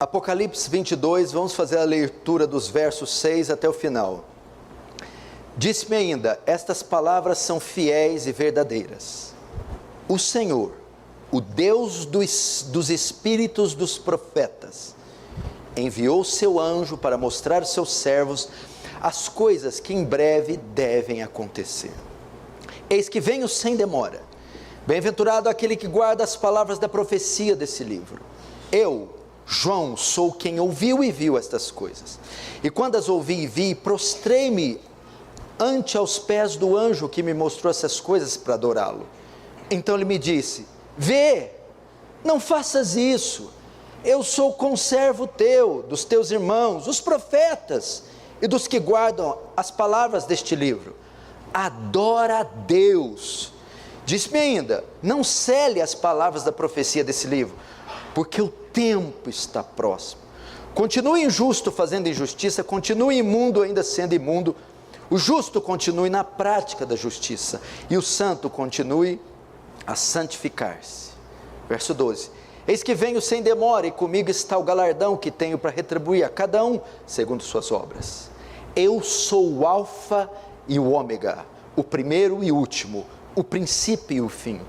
Apocalipse 22, vamos fazer a leitura dos versos 6 até o final. Disse-me ainda: estas palavras são fiéis e verdadeiras. O Senhor, o Deus dos espíritos dos profetas, enviou seu anjo para mostrar aos seus servos as coisas que em breve devem acontecer. Eis que venho sem demora. Bem-aventurado aquele que guarda as palavras da profecia desse livro. Eu, João, sou quem ouviu e viu estas coisas. E quando as ouvi e vi, prostrei-me ante aos pés do anjo que me mostrou essas coisas para adorá-lo. Então ele me disse: vê, não faças isso. Eu sou conservo teu, dos teus irmãos, os profetas, e dos que guardam as palavras deste livro. Adora a Deus. Disse-me ainda: não cele as palavras da profecia desse livro, porque o tempo está próximo. Continue injusto fazendo injustiça, continue imundo ainda sendo imundo. O justo continue na prática da justiça, e o santo continue a santificar-se. Verso 12: eis que venho sem demora, e comigo está o galardão que tenho para retribuir a cada um segundo suas obras. Eu sou o alfa e o ômega, o primeiro e o último, o princípio e o fim.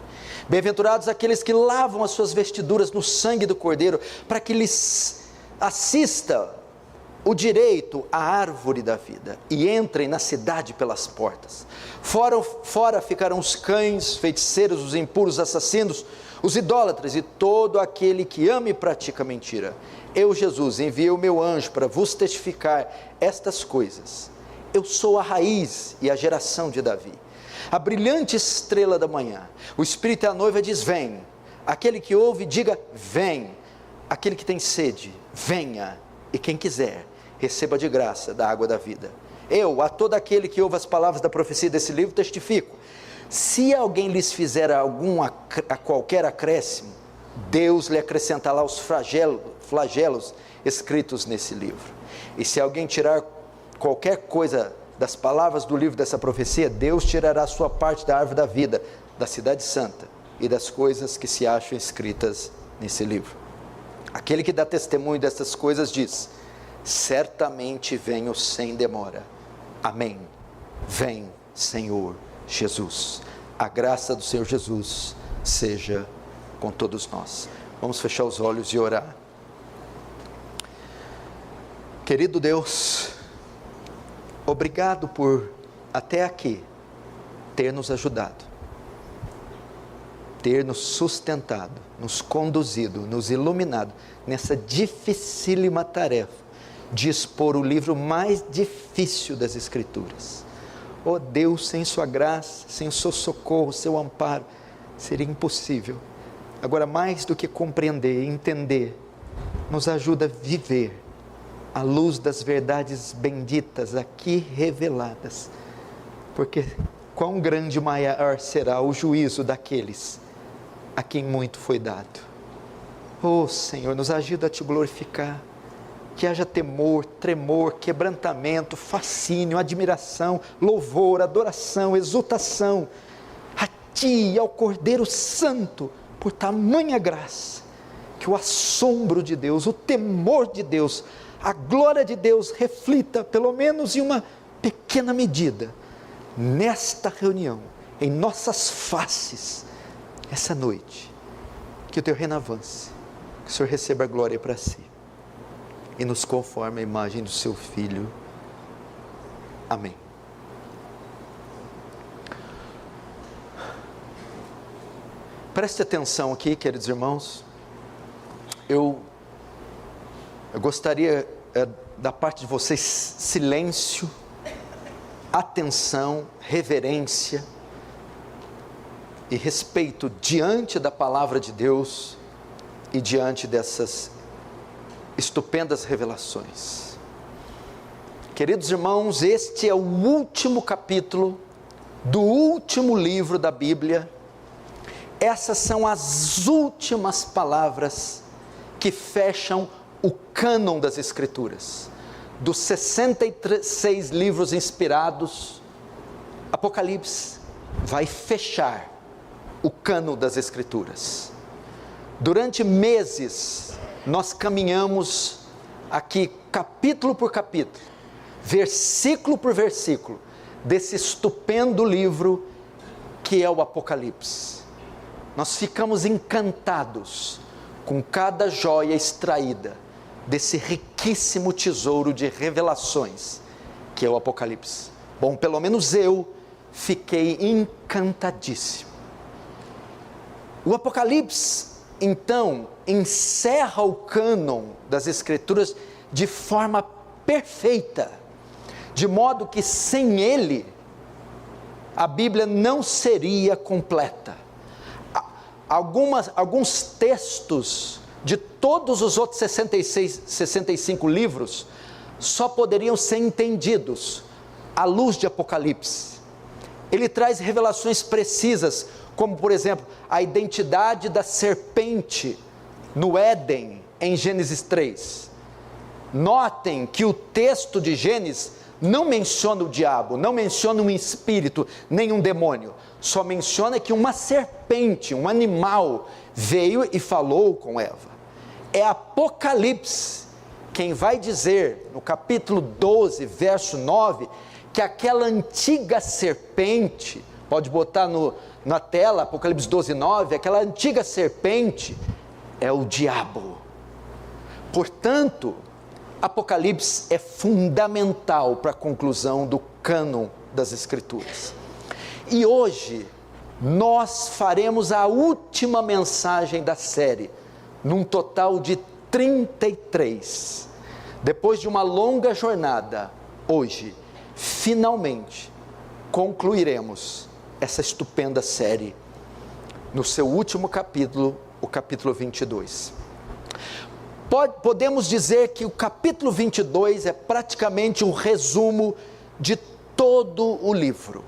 Bem-aventurados aqueles que lavam as suas vestiduras no sangue do Cordeiro, para que lhes assista o direito à árvore da vida, e entrem na cidade pelas portas. Fora ficarão os cães, feiticeiros, os impuros, assassinos, os idólatras e todo aquele que ama e pratica mentira. Eu, Jesus, enviei o meu anjo para vos testificar estas coisas. Eu sou a raiz e a geração de Davi, a brilhante estrela da manhã. O Espírito e a noiva diz: vem. Aquele que ouve, diga: vem. Aquele que tem sede, venha. E quem quiser, receba de graça da água da vida. Eu, a todo aquele que ouve as palavras da profecia desse livro, testifico: se alguém lhes fizer qualquer acréscimo, Deus lhe acrescentará os flagelos escritos nesse livro. E se alguém tirar qualquer coisa das palavras do livro dessa profecia, Deus tirará a sua parte da árvore da vida, da cidade santa e das coisas que se acham escritas nesse livro. Aquele que dá testemunho dessas coisas diz: certamente venho sem demora. Amém. Vem, Senhor Jesus. A graça do Senhor Jesus seja com todos nós. Vamos fechar os olhos e orar. Querido Deus, obrigado por até aqui ter nos ajudado, ter nos sustentado, nos conduzido, nos iluminado nessa dificílima tarefa de expor o livro mais difícil das Escrituras. Oh Deus, sem sua graça, sem o seu socorro, o seu amparo, seria impossível. Agora, mais do que compreender e entender, nos ajuda a viver à luz das verdades benditas aqui reveladas, porque quão grande e maior será o juízo daqueles a quem muito foi dado. Oh Senhor, nos ajuda a te glorificar, que haja temor, tremor, quebrantamento, fascínio, admiração, louvor, adoração, exultação a Ti e ao Cordeiro Santo, por tamanha graça, que o assombro de Deus, o temor de Deus, a glória de Deus reflita, pelo menos em uma pequena medida, nesta reunião, em nossas faces, essa noite. Que o Teu reino avance, que o Senhor receba a glória para Si, e nos conforme a imagem do Seu Filho. Amém. Preste atenção aqui, queridos irmãos. Eu gostaria da parte de vocês silêncio, atenção, reverência e respeito diante da palavra de Deus e diante dessas estupendas revelações. Queridos irmãos, este é o último capítulo do último livro da Bíblia. Essas são as últimas palavras que fecham o cânon das Escrituras. Dos 66 livros inspirados, Apocalipse vai fechar o cânon das Escrituras. Durante meses, nós caminhamos aqui capítulo por capítulo, versículo por versículo, desse estupendo livro que é o Apocalipse. Nós ficamos encantados com cada joia extraída desse riquíssimo tesouro de revelações que é o Apocalipse. Bom, pelo menos eu fiquei encantadíssimo. O Apocalipse, então, encerra o cânon das Escrituras de forma perfeita, de modo que sem ele, a Bíblia não seria completa. Alguns textos de todos os outros 65 livros só poderiam ser entendidos à luz de Apocalipse. Ele traz revelações precisas, como por exemplo, a identidade da serpente no Éden, em Gênesis 3. Notem que o texto de Gênesis não menciona o diabo, não menciona um espírito, nem um demônio, só menciona que uma serpente, um animal, veio e falou com Eva. É Apocalipse quem vai dizer, no capítulo 12, verso 9, que aquela antiga serpente, pode botar na tela, Apocalipse 12, 9, aquela antiga serpente é o diabo. Portanto, Apocalipse é fundamental para a conclusão do cânon das Escrituras. E hoje, nós faremos a última mensagem da série, num total de 33. Depois de uma longa jornada, hoje, finalmente, concluiremos essa estupenda série, no seu último capítulo, o capítulo 22. Podemos dizer que o capítulo 22 é praticamente um resumo de todo o livro.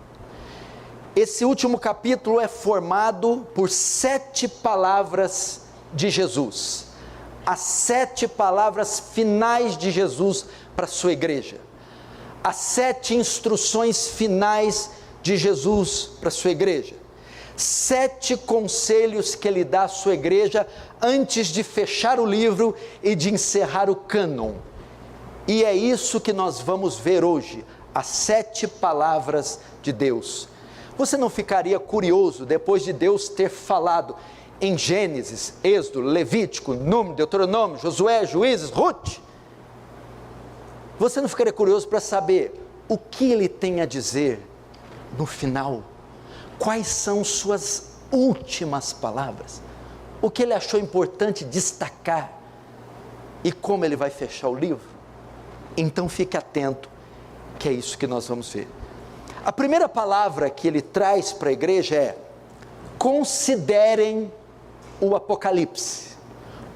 Esse último capítulo é formado por 7 palavras de Jesus, as 7 palavras finais de Jesus para a sua igreja, as 7 instruções finais de Jesus para a sua igreja, 7 conselhos que ele dá à sua igreja antes de fechar o livro e de encerrar o cânon. E é isso que nós vamos ver hoje, as 7 palavras de Deus. Você não ficaria curioso depois de Deus ter falado em Gênesis, Êxodo, Levítico, Número, Deuteronômio, Josué, Juízes, Ruth? Você não ficaria curioso para saber o que ele tem a dizer no final? Quais são suas últimas palavras? O que ele achou importante destacar? E como ele vai fechar o livro? Então fique atento, que é isso que nós vamos ver. A primeira palavra que ele traz para a igreja é: considerem o Apocalipse,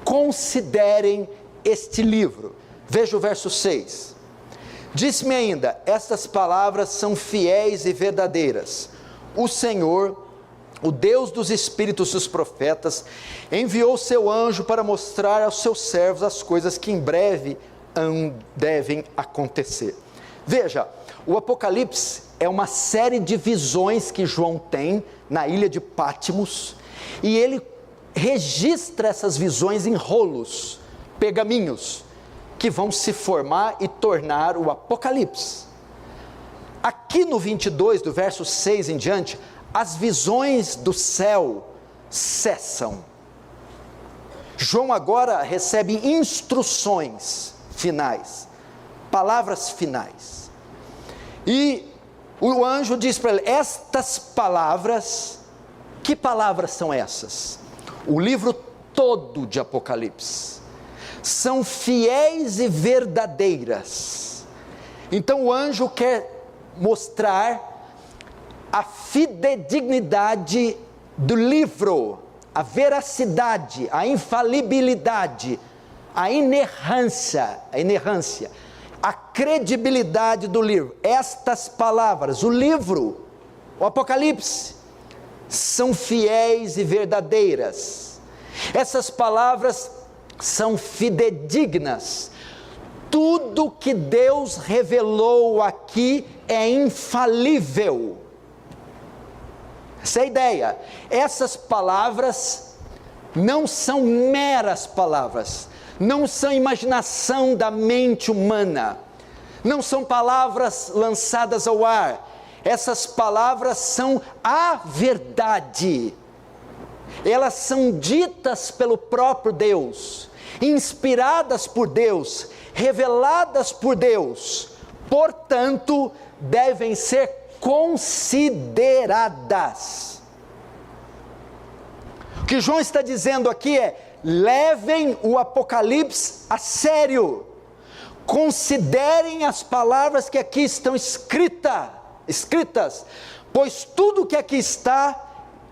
considerem este livro. Veja o verso 6. Disse-me ainda: estas palavras são fiéis e verdadeiras. O Senhor, o Deus dos espíritos dos profetas, enviou seu anjo para mostrar aos seus servos as coisas que em breve devem acontecer. Veja, o Apocalipse é uma série de visões que João tem na ilha de Patmos, e ele registra essas visões em rolos, pergaminhos, que vão se formar e tornar o Apocalipse. Aqui no 22, do verso 6 em diante, as visões do céu cessam. João agora recebe instruções finais, palavras finais. E o anjo diz para ele: estas palavras, que palavras são essas? O livro todo de Apocalipse são fiéis e verdadeiras. Então o anjo quer mostrar a fidedignidade do livro, a veracidade, a infalibilidade, a inerrância, a credibilidade do livro. Estas palavras, o livro, o Apocalipse, são fiéis e verdadeiras. Essas palavras são fidedignas. Tudo que Deus revelou aqui é infalível. Essa é a ideia. Essas palavras não são meras palavras, não são imaginação da mente humana, não são palavras lançadas ao ar. Essas palavras são a verdade. Elas são ditas pelo próprio Deus, inspiradas por Deus, reveladas por Deus, portanto, devem ser consideradas. O que João está dizendo aqui é: levem o Apocalipse a sério, considerem as palavras que aqui estão escritas, pois tudo que aqui está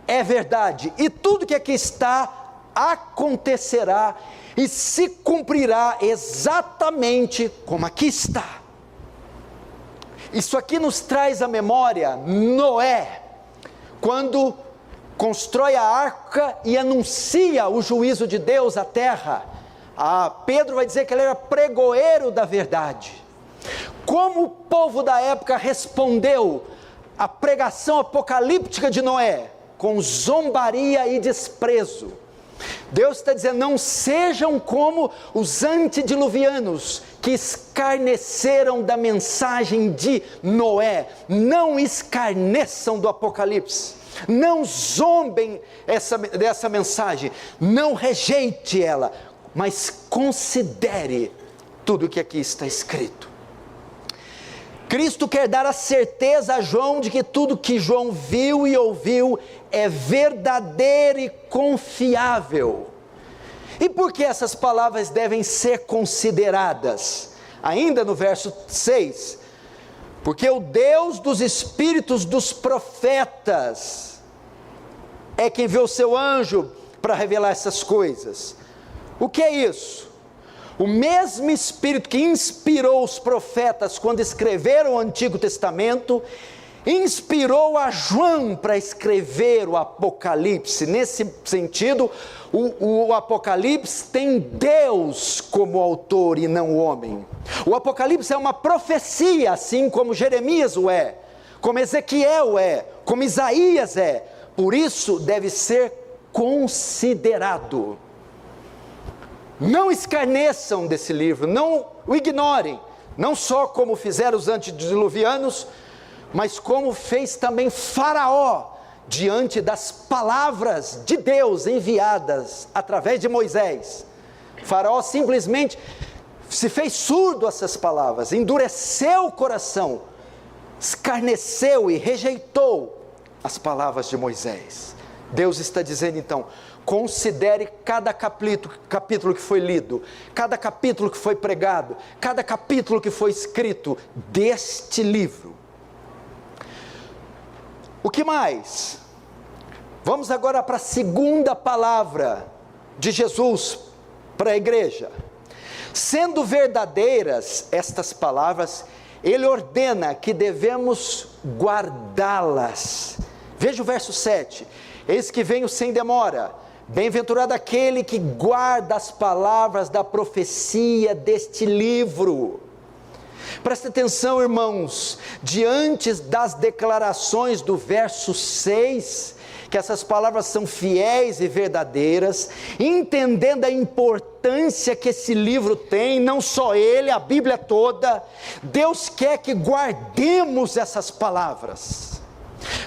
é verdade, e tudo que aqui está acontecerá e se cumprirá exatamente como aqui está. Isso aqui nos traz à memória Noé, quando constrói a arca e anuncia o juízo de Deus à terra. Pedro vai dizer que ele era pregoeiro da verdade. Como o povo da época respondeu à pregação apocalíptica de Noé? Com zombaria e desprezo. Deus está dizendo: não sejam como os antediluvianos, que escarneceram da mensagem de Noé. Não escarneçam do Apocalipse, não zombem dessa mensagem, não rejeite ela, mas considere tudo o que aqui está escrito. Cristo quer dar a certeza a João de que tudo que João viu e ouviu é verdadeiro e confiável. E por que essas palavras devem ser consideradas? Ainda no verso 6, porque o Deus dos espíritos dos profetas é quem enviou o seu anjo para revelar essas coisas. O que é isso? O mesmo Espírito que inspirou os profetas quando escreveram o Antigo Testamento, inspirou a João para escrever o Apocalipse. Nesse sentido, o Apocalipse tem Deus como autor e não o homem. O Apocalipse é uma profecia, assim como Jeremias o é, como Ezequiel é, como Isaías é. Por isso deve ser considerado. Não escarneçam desse livro, não o ignorem, não só como fizeram os antediluvianos, mas como fez também Faraó, diante das palavras de Deus enviadas através de Moisés. Faraó simplesmente se fez surdo a essas palavras, endureceu o coração, escarneceu e rejeitou as palavras de Moisés. Deus está dizendo então: considere cada capítulo que foi lido, cada capítulo que foi pregado, cada capítulo que foi escrito deste livro. O que mais? Vamos agora para a segunda palavra de Jesus para a igreja. Sendo verdadeiras estas palavras, Ele ordena que devemos guardá-las. Veja o verso 7. Eis que venho sem demora. Bem-aventurado aquele que guarda as palavras da profecia deste livro. Preste atenção, irmãos, diante das declarações do verso 6, que essas palavras são fiéis e verdadeiras, entendendo a importância que esse livro tem, não só ele, a Bíblia toda, Deus quer que guardemos essas palavras.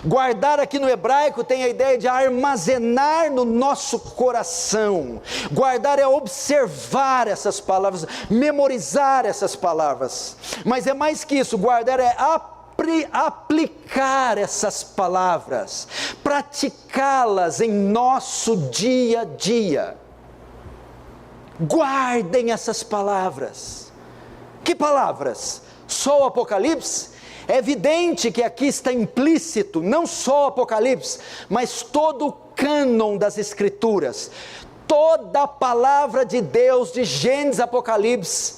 Guardar aqui no hebraico tem a ideia de armazenar no nosso coração. Guardar é observar essas palavras, memorizar essas palavras. Mas é mais que isso, guardar é aplicar essas palavras, praticá-las em nosso dia a dia. Guardem essas palavras. Que palavras? Só o Apocalipse? É evidente que aqui está implícito, não só o Apocalipse, mas todo o cânon das Escrituras. Toda a palavra de Deus, de Gênesis a Apocalipse,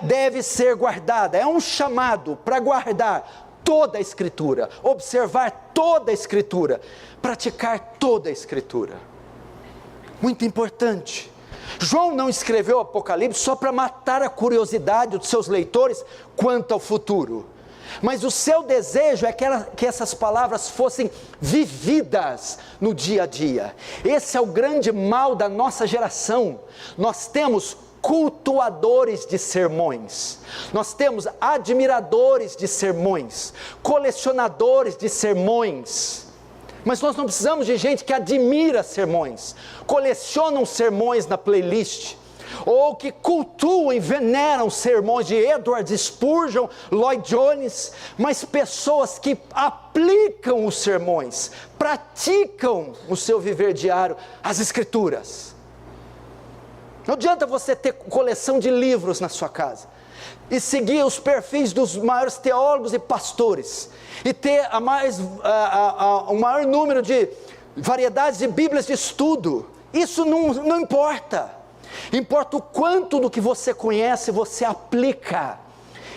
deve ser guardada. É um chamado para guardar toda a Escritura, observar toda a Escritura, praticar toda a Escritura. Muito importante. João não escreveu o Apocalipse só para matar a curiosidade dos seus leitores quanto ao futuro. mas o seu desejo é que essas palavras fossem vividas no dia a dia. Esse é o grande mal da nossa geração. Nós temos cultuadores de sermões, nós temos admiradores de sermões, colecionadores de sermões, mas nós não precisamos de gente que admira sermões, colecionam sermões na playlist, ou que cultuam e veneram sermões de Edward Spurgeon, Lloyd Jones, mas pessoas que aplicam os sermões, praticam o seu viver diário, as Escrituras. Não adianta você ter coleção de livros na sua casa, e seguir os perfis dos maiores teólogos e pastores, e ter o maior número de variedades de bíblias de estudo. Isso não importa. Importa o quanto do que você conhece você aplica.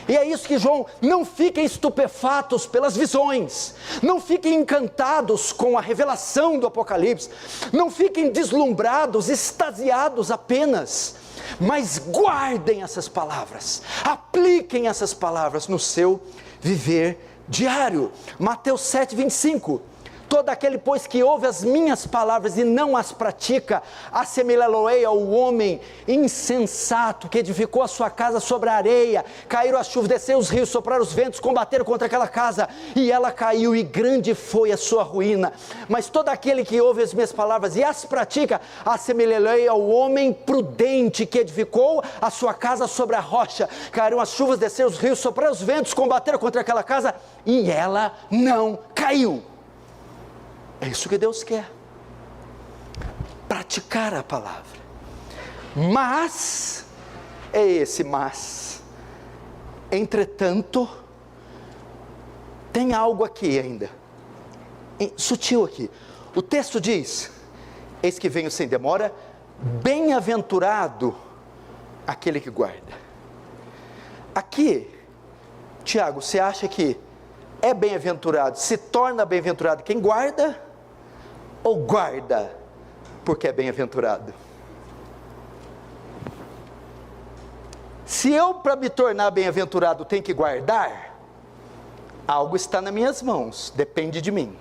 E é isso que João, não fiquem estupefatos pelas visões, não fiquem encantados com a revelação do Apocalipse, não fiquem deslumbrados, extasiados apenas, mas guardem essas palavras, apliquem essas palavras no seu viver diário. Mateus 7:25, todo aquele, pois, que ouve as minhas palavras e não as pratica, assemelhá-lo-ei ao homem insensato que edificou a sua casa sobre a areia. Caíram as chuvas, desceram os rios, sopraram os ventos, combateram contra aquela casa, e ela caiu, e grande foi a sua ruína. Mas todo aquele que ouve as minhas palavras e as pratica, assemelhá-lo-ei ao homem prudente que edificou a sua casa sobre a rocha. Caíram as chuvas, desceram os rios, sopraram os ventos, combateram contra aquela casa, e ela não caiu. É isso que Deus quer, praticar a palavra. Mas, entretanto, tem algo aqui ainda, sutil aqui. O texto diz, eis que venho sem demora, bem-aventurado aquele que guarda. Aqui, Tiago, você acha que é bem-aventurado, se torna bem-aventurado quem guarda, ou guarda porque é bem-aventurado? Se eu, para me tornar bem-aventurado, tenho que guardar, algo está nas minhas mãos, depende de mim.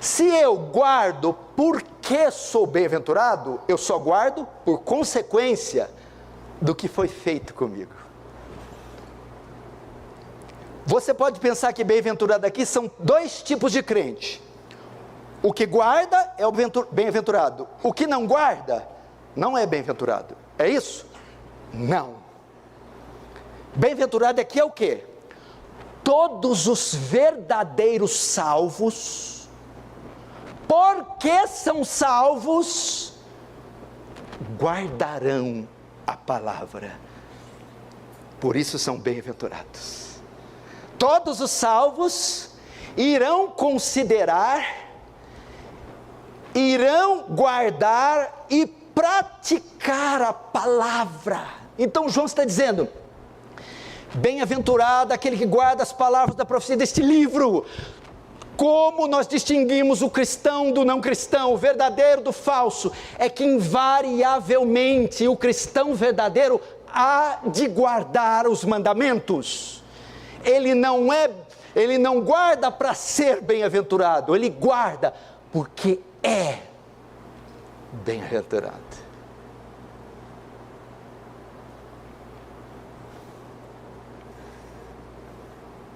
Se eu guardo porque sou bem-aventurado, eu só guardo por consequência do que foi feito comigo. Você pode pensar que bem-aventurado aqui são dois tipos de crente. O que guarda é o bem-aventurado. O que não guarda não é bem-aventurado. É isso? Não. Bem-aventurado aqui é o quê? Todos os verdadeiros salvos, porque são salvos, guardarão a palavra. Por isso são bem-aventurados. Todos os salvos irão considerar, irão guardar e praticar a palavra. Então João está dizendo, bem-aventurado aquele que guarda as palavras da profecia deste livro. Como nós distinguimos o cristão do não cristão, o verdadeiro do falso? É que invariavelmente o cristão verdadeiro há de guardar os mandamentos. Ele não guarda para ser bem-aventurado, ele guarda porque é bem-aventurado.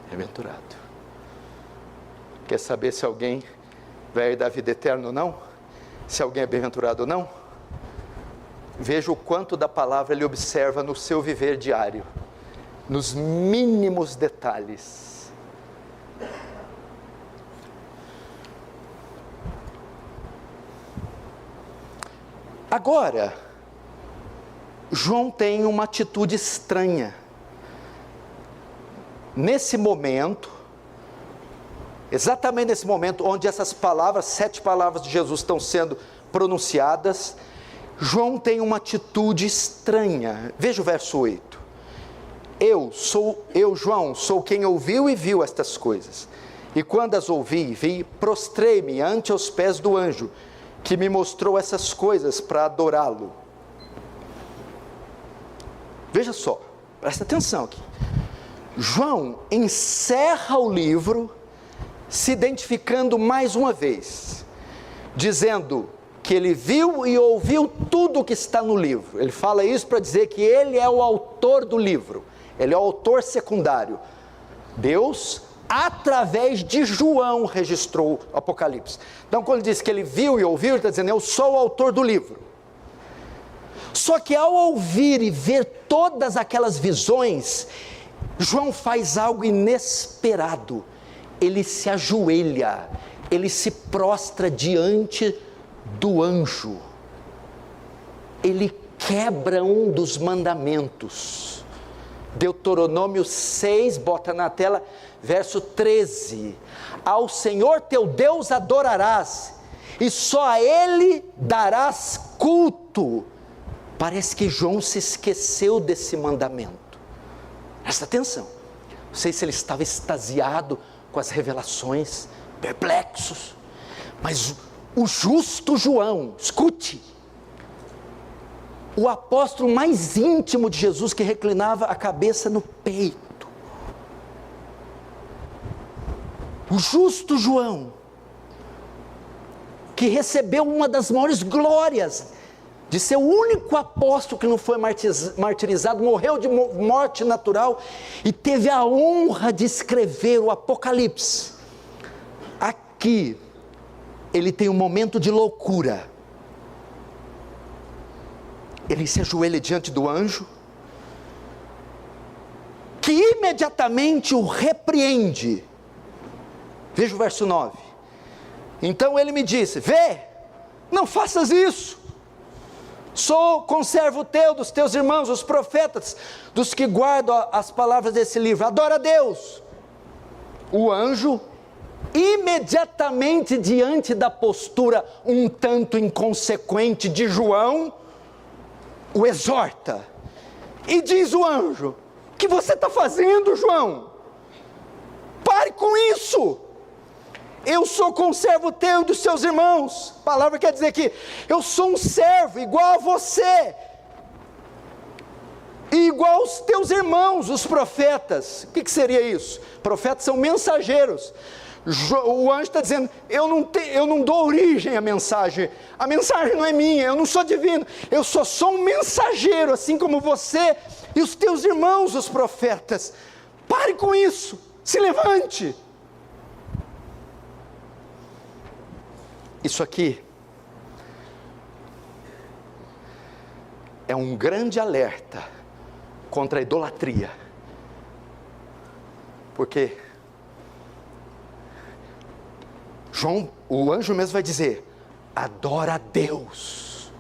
Bem-aventurado. Quer saber se alguém vai herdar a vida eterna ou não? Se alguém é bem-aventurado ou não? Veja o quanto da palavra ele observa no seu viver diário, nos mínimos detalhes. Agora, João tem uma atitude estranha. Nesse momento, exatamente nesse momento onde essas palavras, 7 palavras de Jesus estão sendo pronunciadas, João tem uma atitude estranha. Veja o verso 8. Eu, João, sou quem ouviu e viu estas coisas. E quando as ouvi e vi, prostrei-me ante os pés do anjo, que me mostrou essas coisas para adorá-lo. Veja só, presta atenção aqui. João encerra o livro se identificando mais uma vez, dizendo que ele viu e ouviu tudo o que está no livro. Ele fala isso para dizer que ele é o autor do livro, ele é o autor secundário. Deus, através de João, registrou o Apocalipse. Então, quando ele diz que ele viu e ouviu, ele está dizendo: eu sou o autor do livro. Só que ao ouvir e ver todas aquelas visões, João faz algo inesperado. Ele se ajoelha, ele se prostra diante do anjo. Ele quebra um dos mandamentos. Deuteronômio 6, bota na tela, verso 13. Ao Senhor teu Deus adorarás, e só a Ele darás culto. Parece que João se esqueceu desse mandamento. Presta atenção. Não sei se ele estava extasiado com as revelações, perplexos, mas o justo João, escute, o apóstolo mais íntimo de Jesus, que reclinava a cabeça no peito, o justo João, que recebeu uma das maiores glórias, de ser o único apóstolo que não foi martirizado, morreu de morte natural, e teve a honra de escrever o Apocalipse. Aqui, ele tem um momento de loucura. Ele se ajoelha diante do anjo, que imediatamente o repreende. Veja o verso 9. Então ele me disse: vê, não faças isso. Sou conservo teu, dos teus irmãos, os profetas, dos que guardam as palavras desse livro. Adora a Deus. O anjo, imediatamente diante da postura um tanto inconsequente de João, o exorta. E diz o anjo: o que você está fazendo, João? Pare com isso. Eu sou conservo teu e dos seus irmãos. A palavra quer dizer que eu sou um servo igual a você, e igual aos teus irmãos, os profetas. O que seria isso? Profetas são mensageiros. O anjo está dizendo: eu não dou origem à mensagem. A mensagem não é minha, eu não sou divino. Eu sou só um mensageiro, assim como você e os teus irmãos, os profetas. Pare com isso, se levante. Isso aqui é um grande alerta contra a idolatria, porque João, o anjo mesmo vai dizer: adora a Deus.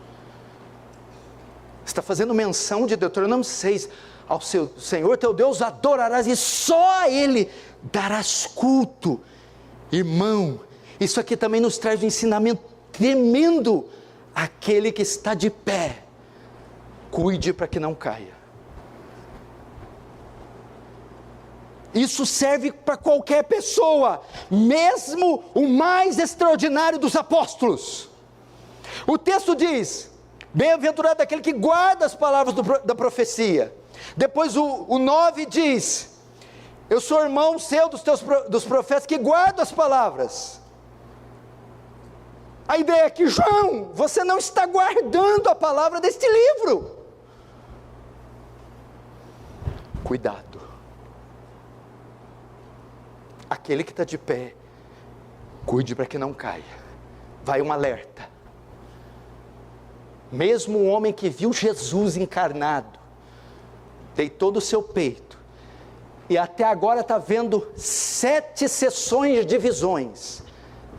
Está fazendo menção de Deuteronômio 6, ao seu Senhor teu Deus adorarás, e só a Ele darás culto. Irmão, isso aqui também nos traz um ensinamento tremendo. Aquele que está de pé, cuide para que não caia. Isso serve para qualquer pessoa, mesmo o mais extraordinário dos apóstolos. O texto diz: bem-aventurado aquele que guarda as palavras da profecia. Depois o 9 diz: eu sou irmão seu dos profetas que guardam as palavras. A ideia é que, João, você não está guardando a palavra deste livro. Cuidado. Aquele que está de pé, cuide para que não caia. Vai um alerta. Mesmo o homem que viu Jesus encarnado, deitou do seu peito, e até agora está vendo 7 sessões de visões,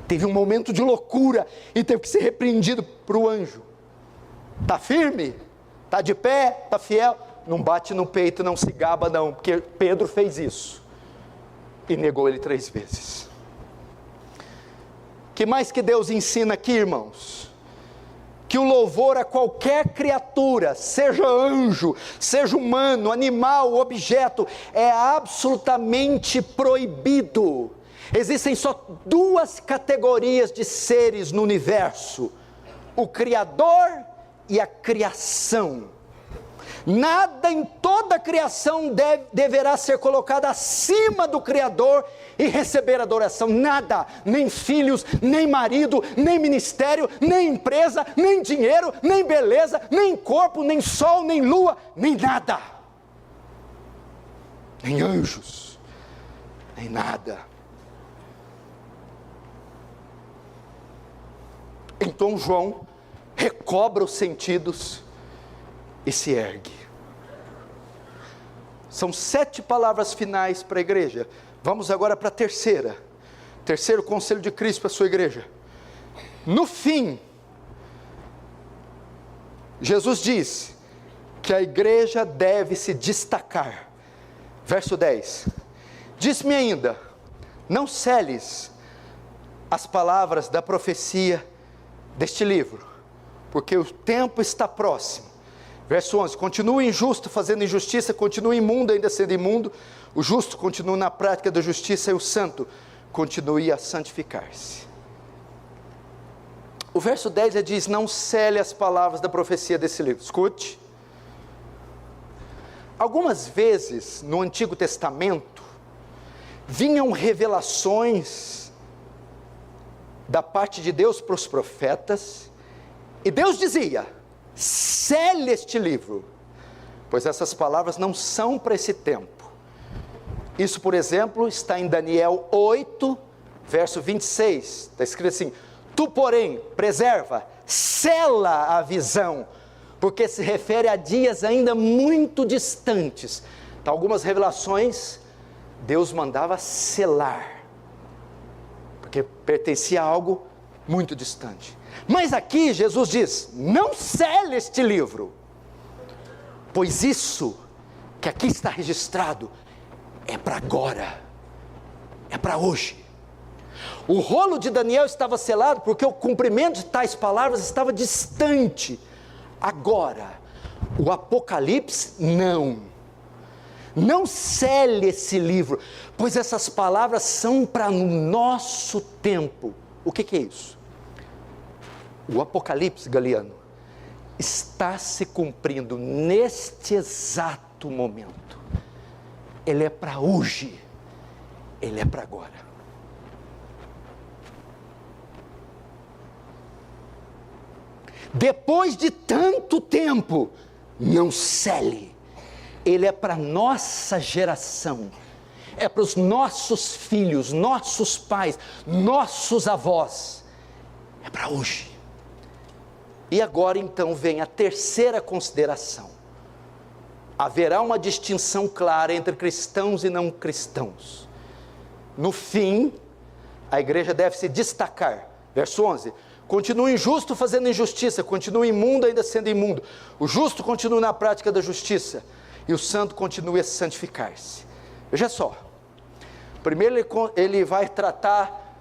teve um momento de loucura, e teve que ser repreendido por o anjo. Está firme? Está de pé? Está fiel? Não bate no peito, não se gaba não, porque Pedro fez isso, e negou ele 3 vezes. Que mais que Deus ensina aqui, irmãos? Que o louvor a qualquer criatura, seja anjo, seja humano, animal, objeto, é absolutamente proibido. Existem só 2 categorias de seres no universo: o Criador e a criação. Nada em toda a criação deverá ser colocado acima do Criador e receber adoração. Nada, nem filhos, nem marido, nem ministério, nem empresa, nem dinheiro, nem beleza, nem corpo, nem sol, nem lua, nem nada. Nem anjos, nem nada. Então João recobra os sentidos e se ergue. São 7 palavras finais para a igreja. Vamos agora para a terceira. Terceiro conselho de Cristo para a sua igreja. No fim, Jesus diz que a igreja deve se destacar. Verso 10. Diz-me ainda, não celes as palavras da profecia deste livro, porque o tempo está próximo. Verso 11, continua injusto fazendo injustiça, continua imundo ainda sendo imundo, o justo continua na prática da justiça e o santo continue a santificar-se. O verso 10 ele diz, não cele as palavras da profecia desse livro. Escute. Algumas vezes no Antigo Testamento, vinham revelações da parte de Deus para os profetas, e Deus dizia, cele este livro, pois essas palavras não são para esse tempo. Isso, por exemplo, está em Daniel 8, verso 26, está escrito assim, tu, porém, preserva, sela a visão, porque se refere a dias ainda muito distantes. Então, algumas revelações, Deus mandava selar, porque pertencia a algo muito distante. Mas aqui Jesus diz, não cele este livro, pois isso que aqui está registrado, é para agora, é para hoje. O rolo de Daniel estava selado, porque o cumprimento de tais palavras estava distante. Agora, o Apocalipse, não cele esse livro, pois essas palavras são para o nosso tempo. O que é isso? O Apocalipse, Galiano, está se cumprindo neste exato momento. Ele é para hoje, ele é para agora. Depois de tanto tempo, não cele. Ele é para nossa geração, é para os nossos filhos, nossos pais, nossos avós, é para hoje. E agora então vem a terceira consideração. Haverá uma distinção clara entre cristãos e não cristãos. No fim, a igreja deve se destacar. Verso 11, continua injusto fazendo injustiça, continua imundo ainda sendo imundo. O justo continua na prática da justiça, e o santo continua a santificar-se. Veja só, primeiro ele vai tratar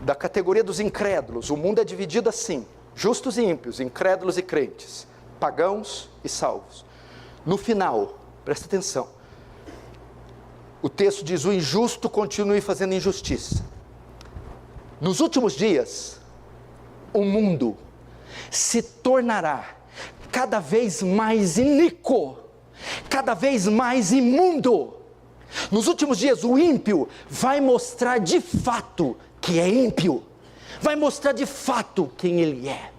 da categoria dos incrédulos. O mundo é dividido assim, justos e ímpios, incrédulos e crentes, pagãos e salvos. No final, presta atenção, o texto diz, o injusto continue fazendo injustiça. Nos últimos dias, o mundo se tornará cada vez mais iníquo, cada vez mais imundo. Nos últimos dias, o ímpio vai mostrar de fato que é ímpio, vai mostrar de fato quem ele é.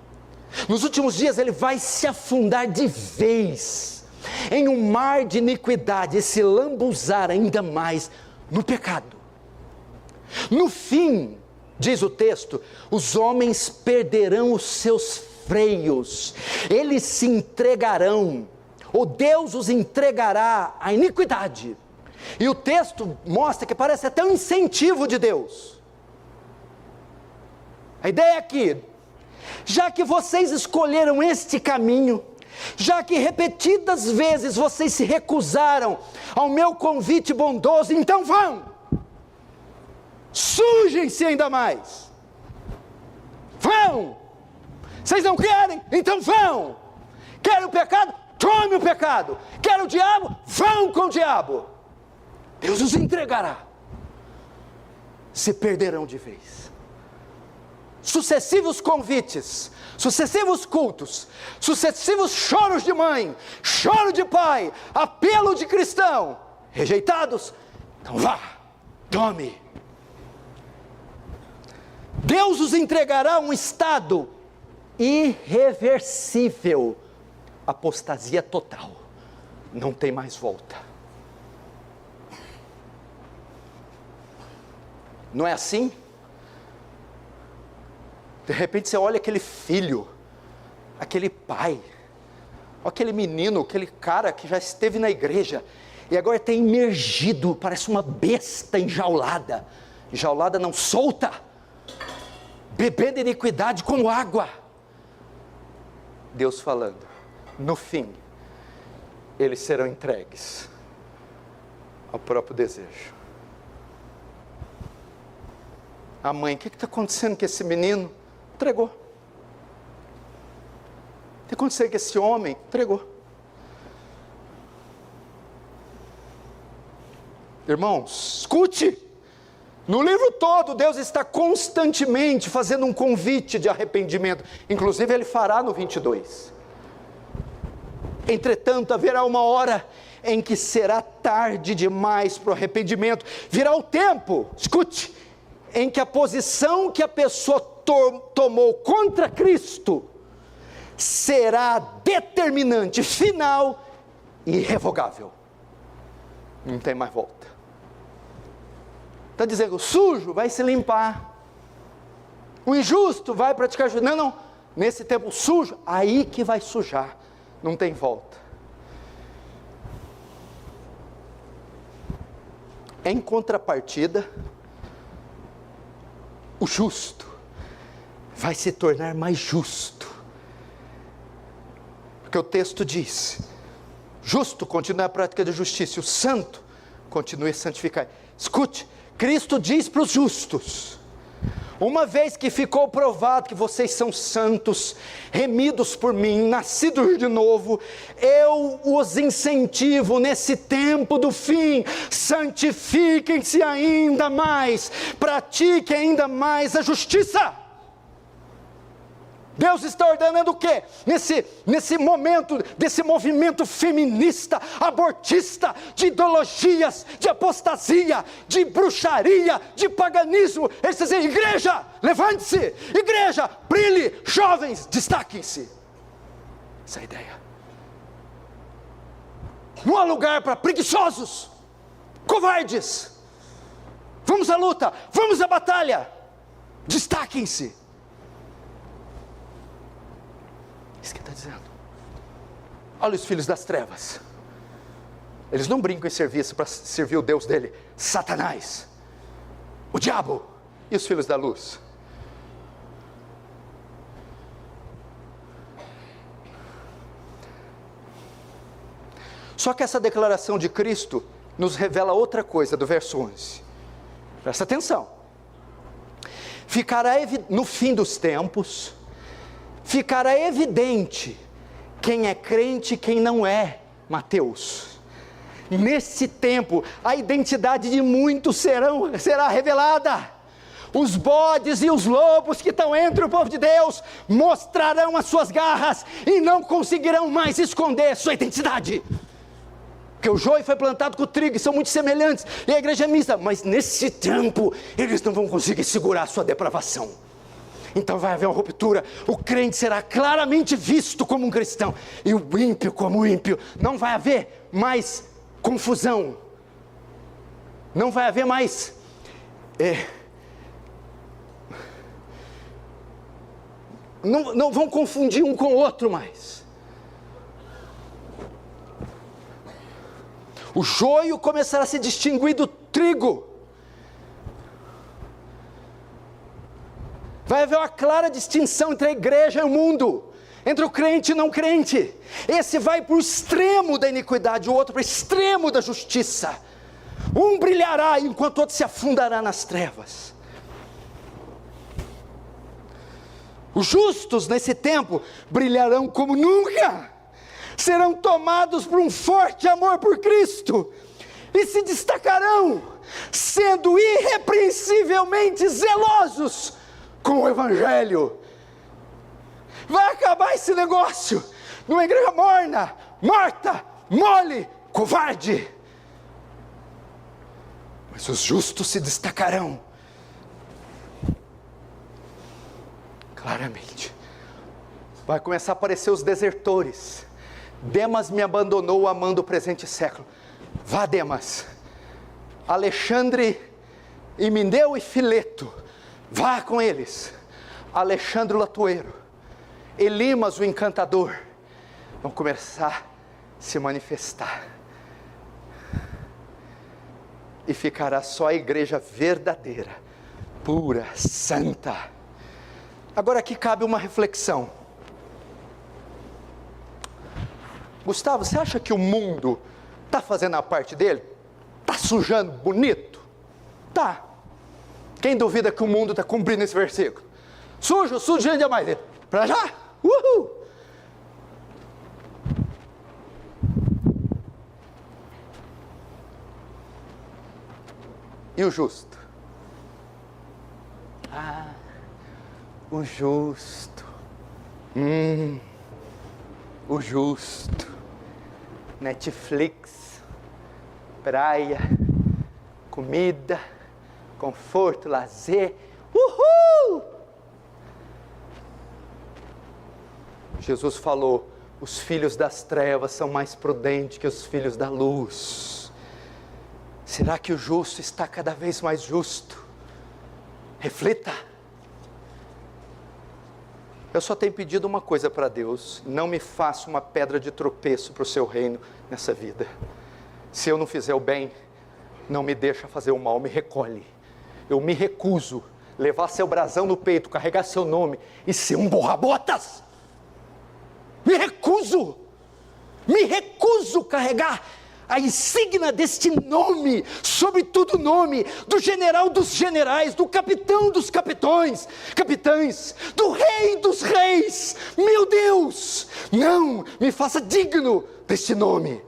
Nos últimos dias, ele vai se afundar de vez em um mar de iniquidade e se lambuzar ainda mais no pecado. No fim, diz o texto, os homens perderão os seus freios, eles se entregarão, ou Deus os entregará à iniquidade. E o texto mostra que parece até um incentivo de Deus. A ideia é aqui, já que vocês escolheram este caminho, já que repetidas vezes vocês se recusaram ao meu convite bondoso, então vão, sujem-se ainda mais, vão, vocês não querem? Então vão, querem o pecado? Tome o pecado, querem o diabo? Vão com o diabo, Deus os entregará, se perderão de vez. sucessivos convites, sucessivos cultos, sucessivos choros de mãe, choro de pai, apelo de cristão, rejeitados, então vá, tome. Deus os entregará a um estado irreversível, apostasia total, não tem mais volta. Não é assim? De repente você olha aquele filho, aquele pai, aquele menino, aquele cara que já esteve na igreja, e agora está imergido, parece uma besta enjaulada, enjaulada não, solta, bebendo iniquidade como água. Deus falando, no fim, eles serão entregues ao próprio desejo. A mãe, o que está acontecendo com esse menino? Entregou. O que aconteceu com esse homem? Entregou. Irmãos, escute, no livro todo Deus está constantemente fazendo um convite de arrependimento, inclusive Ele fará no 22. Entretanto, haverá uma hora em que será tarde demais para o arrependimento, virá o tempo, escute, em que a posição que a pessoa tomou contra Cristo será determinante, final e irrevogável, não tem mais volta. Está dizendo, o sujo vai se limpar, o injusto vai praticar justiça. Não, nesse tempo sujo, aí que vai sujar, não tem volta. Em contrapartida, o justo vai se tornar mais justo, porque o texto diz, justo continue a prática de justiça, e o santo continue a santificar. Escute, Cristo diz para os justos, uma vez que ficou provado que vocês são santos, remidos por mim, nascidos de novo, eu os incentivo nesse tempo do fim, santifiquem-se ainda mais, pratiquem ainda mais a justiça. Deus está ordenando o quê? Nesse momento, desse movimento feminista, abortista, de ideologias, de apostasia, de bruxaria, de paganismo, Ele está dizendo, igreja, levante-se, igreja, brilhe, jovens, destaquem-se. Essa é a ideia. Não há lugar para preguiçosos, covardes. Vamos à luta, vamos à batalha, destaquem-se. Isso que ele está dizendo. Olha os filhos das trevas, eles não brincam em serviço para servir o Deus dele, Satanás, o diabo. E os filhos da luz? Só que essa declaração de Cristo nos revela outra coisa, do verso 11, presta atenção. Ficará no fim dos tempos, ficará evidente quem é crente e quem não é. Mateus, nesse tempo a identidade de muitos será revelada. Os bodes e os lobos que estão entre o povo de Deus mostrarão as suas garras e não conseguirão mais esconder sua identidade, porque o joio foi plantado com o trigo e são muito semelhantes, e a igreja é mista, mas nesse tempo eles não vão conseguir segurar a sua depravação. Então vai haver uma ruptura, o crente será claramente visto como um cristão, e o ímpio como ímpio. Não vai haver mais confusão, não vai haver mais não vão confundir um com o outro mais. O joio começará a se distinguir do trigo. Vai haver uma clara distinção entre a igreja e o mundo, entre o crente e o não crente. Esse vai para o extremo da iniquidade, o outro para o extremo da justiça. Um brilhará enquanto o outro se afundará nas trevas. Os justos nesse tempo brilharão como nunca, serão tomados por um forte amor por Cristo e se destacarão, sendo irrepreensivelmente zelosos com o Evangelho. Vai acabar esse negócio numa igreja morna, morta, mole, covarde. Mas os justos se destacarão. Claramente. Vai começar a aparecer os desertores. Demas me abandonou amando o presente século. Vá, Demas. Alexandre, Himeneu e Fileto. Vá com eles. Alexandre o Latueiro. Elimas o encantador. Vão começar a se manifestar. E ficará só a igreja verdadeira, pura, santa. Agora aqui cabe uma reflexão. Gustavo, você acha que o mundo está fazendo a parte dele? Está sujando bonito? Tá. Quem duvida que o mundo está cumprindo esse versículo? Sujo demais dele. Para já? Uhul! E o justo? O justo. O justo. Netflix, praia, comida, conforto, lazer. Uhul! Jesus falou: os filhos das trevas são mais prudentes que os filhos da luz. Será que o justo está cada vez mais justo? Reflita. Eu só tenho pedido uma coisa para Deus: não me faça uma pedra de tropeço para o seu reino nessa vida. Se eu não fizer o bem, não me deixa fazer o mal, me recolhe. Eu me recuso levar seu brasão no peito, carregar seu nome e ser um borra-botas. Me recuso carregar a insígnia deste nome, sobretudo o nome do general dos generais, do capitão dos capitães, do rei dos reis. Meu Deus, não me faça digno deste nome.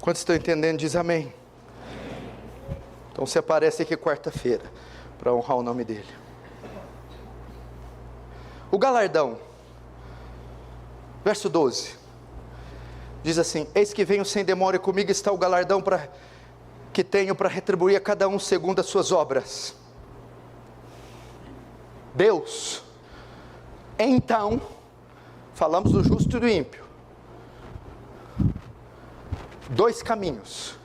Quantos estão entendendo, diz amém. Então você aparece aqui quarta-feira para honrar o nome dele. O galardão, verso 12, diz assim: eis que venho sem demora e comigo está o galardão que tenho para retribuir a cada um segundo as suas obras. Deus, então, falamos do justo e do ímpio. Dois caminhos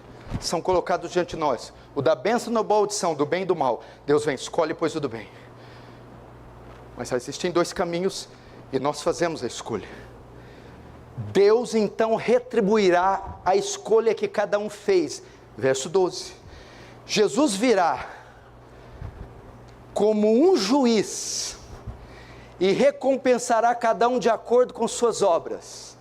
são colocados diante de nós: o da bênção na boa audição, do bem e do mal. Deus vem, escolhe pois o do bem. Mas existem dois caminhos e nós fazemos a escolha. Deus então retribuirá a escolha que cada um fez. Verso 12: Jesus virá como um juiz e recompensará cada um de acordo com suas obras.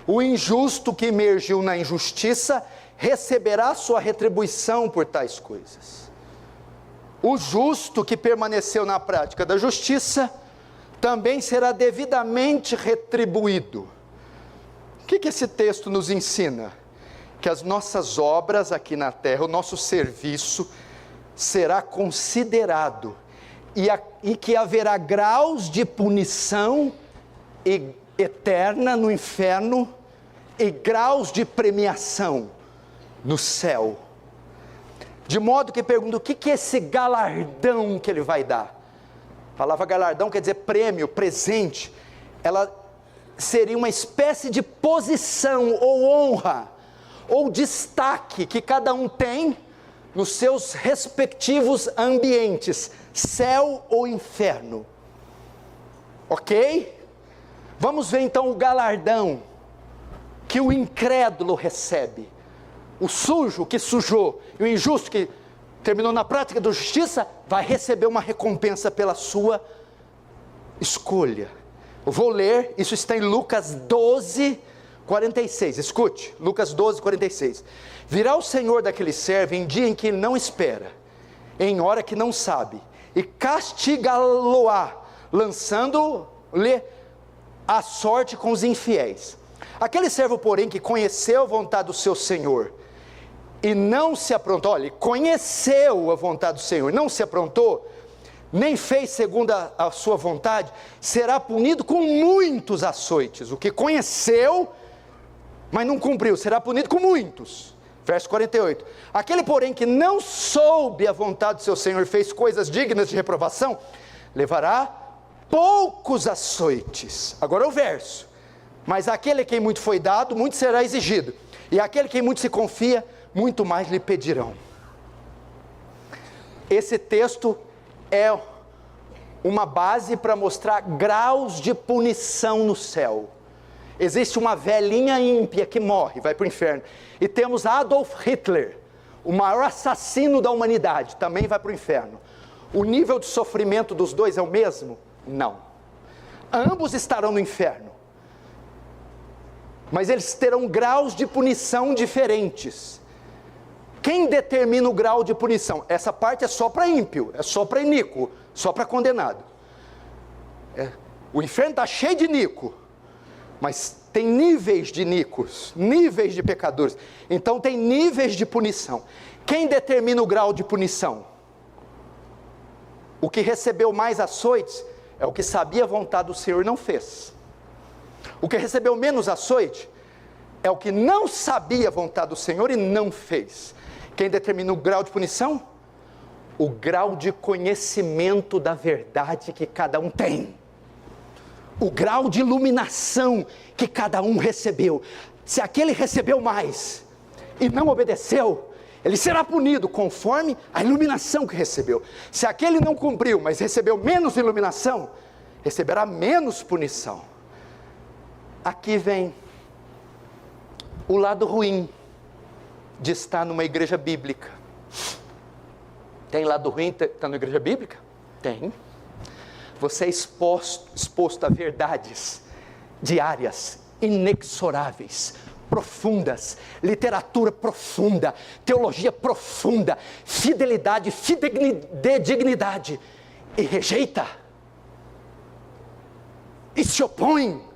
O injusto que emergiu na injustiça receberá sua retribuição por tais coisas. O justo que permaneceu na prática da justiça também será devidamente retribuído. O que esse texto nos ensina? Que as nossas obras aqui na terra, o nosso serviço, será considerado e que haverá graus de punição eterna no inferno e graus de premiação no céu. De modo que pergunto: o que é esse galardão que ele vai dar? A palavra galardão quer dizer prêmio, presente. Ela seria uma espécie de posição ou honra ou destaque que cada um tem nos seus respectivos ambientes, céu ou inferno. Ok? Vamos ver então o galardão que o incrédulo recebe. O sujo que sujou e o injusto que terminou na prática da justiça vai receber uma recompensa pela sua escolha. Eu vou ler, isso está em Lucas 12, 46, escute, Lucas 12, 46. Virá o Senhor daquele servo em dia em que não espera, em hora que não sabe, e castigá-lo-á, lançando-lhe a sorte com os infiéis. Aquele servo, porém, que conheceu a vontade do seu senhor, e não se aprontou, olha, conheceu a vontade do Senhor, não se aprontou, nem fez segundo a sua vontade, será punido com muitos açoites. O que conheceu, mas não cumpriu, será punido com muitos. Verso 48. Aquele, porém, que não soube a vontade do seu Senhor, fez coisas dignas de reprovação, levará poucos açoites. Agora o verso. Mas aquele a quem muito foi dado, muito será exigido. E aquele quem muito se confia, muito mais lhe pedirão. Esse texto é uma base para mostrar graus de punição no céu. Existe uma velhinha ímpia que morre, vai para o inferno. E temos Adolf Hitler, o maior assassino da humanidade, também vai para o inferno. O nível de sofrimento dos dois é o mesmo? Não. Ambos estarão no inferno. Mas eles terão graus de punição diferentes. Quem determina o grau de punição? Essa parte é só para ímpio, é só para iníquo, só para condenado. O inferno está cheio de iníquo, mas tem níveis de iníquos, níveis de pecadores. Então tem níveis de punição. Quem determina o grau de punição? O que recebeu mais açoites é o que sabia a vontade do Senhor e não fez. O que recebeu menos açoite é o que não sabia a vontade do Senhor e não fez. Quem determina o grau de punição? O grau de conhecimento da verdade que cada um tem. O grau de iluminação que cada um recebeu. Se aquele recebeu mais e não obedeceu, ele será punido conforme a iluminação que recebeu. Se aquele não cumpriu, mas recebeu menos iluminação, receberá menos punição. Aqui vem o lado ruim de estar numa igreja bíblica. Tem lado ruim de estar numa igreja bíblica? Tem. Você é exposto a verdades diárias, inexoráveis, profundas, literatura profunda, teologia profunda, fidelidade, fidedignidade, e rejeita, e se opõe,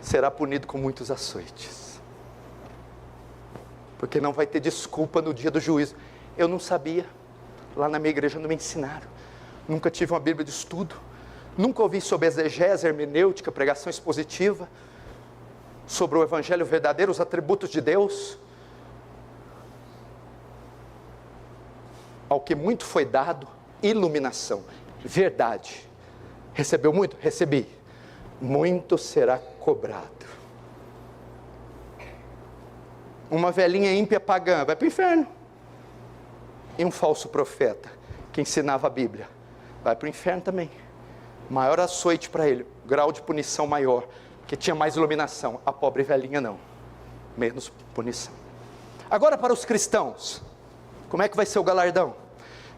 será punido com muitos açoites. Porque não vai ter desculpa no dia do juízo. Eu não sabia, lá na minha igreja não me ensinaram, nunca tive uma Bíblia de estudo, nunca ouvi sobre exegese, hermenêutica, pregação expositiva, sobre o Evangelho verdadeiro, os atributos de Deus. Ao que muito foi dado, iluminação, verdade. Recebeu muito? Recebi. Muito será cobrado. Uma velhinha ímpia pagã vai para o inferno. E um falso profeta que ensinava a Bíblia vai para o inferno também. Maior açoite para ele, grau de punição maior, que tinha mais iluminação. A pobre velhinha não, menos punição. Agora para os cristãos, como é que vai ser o galardão?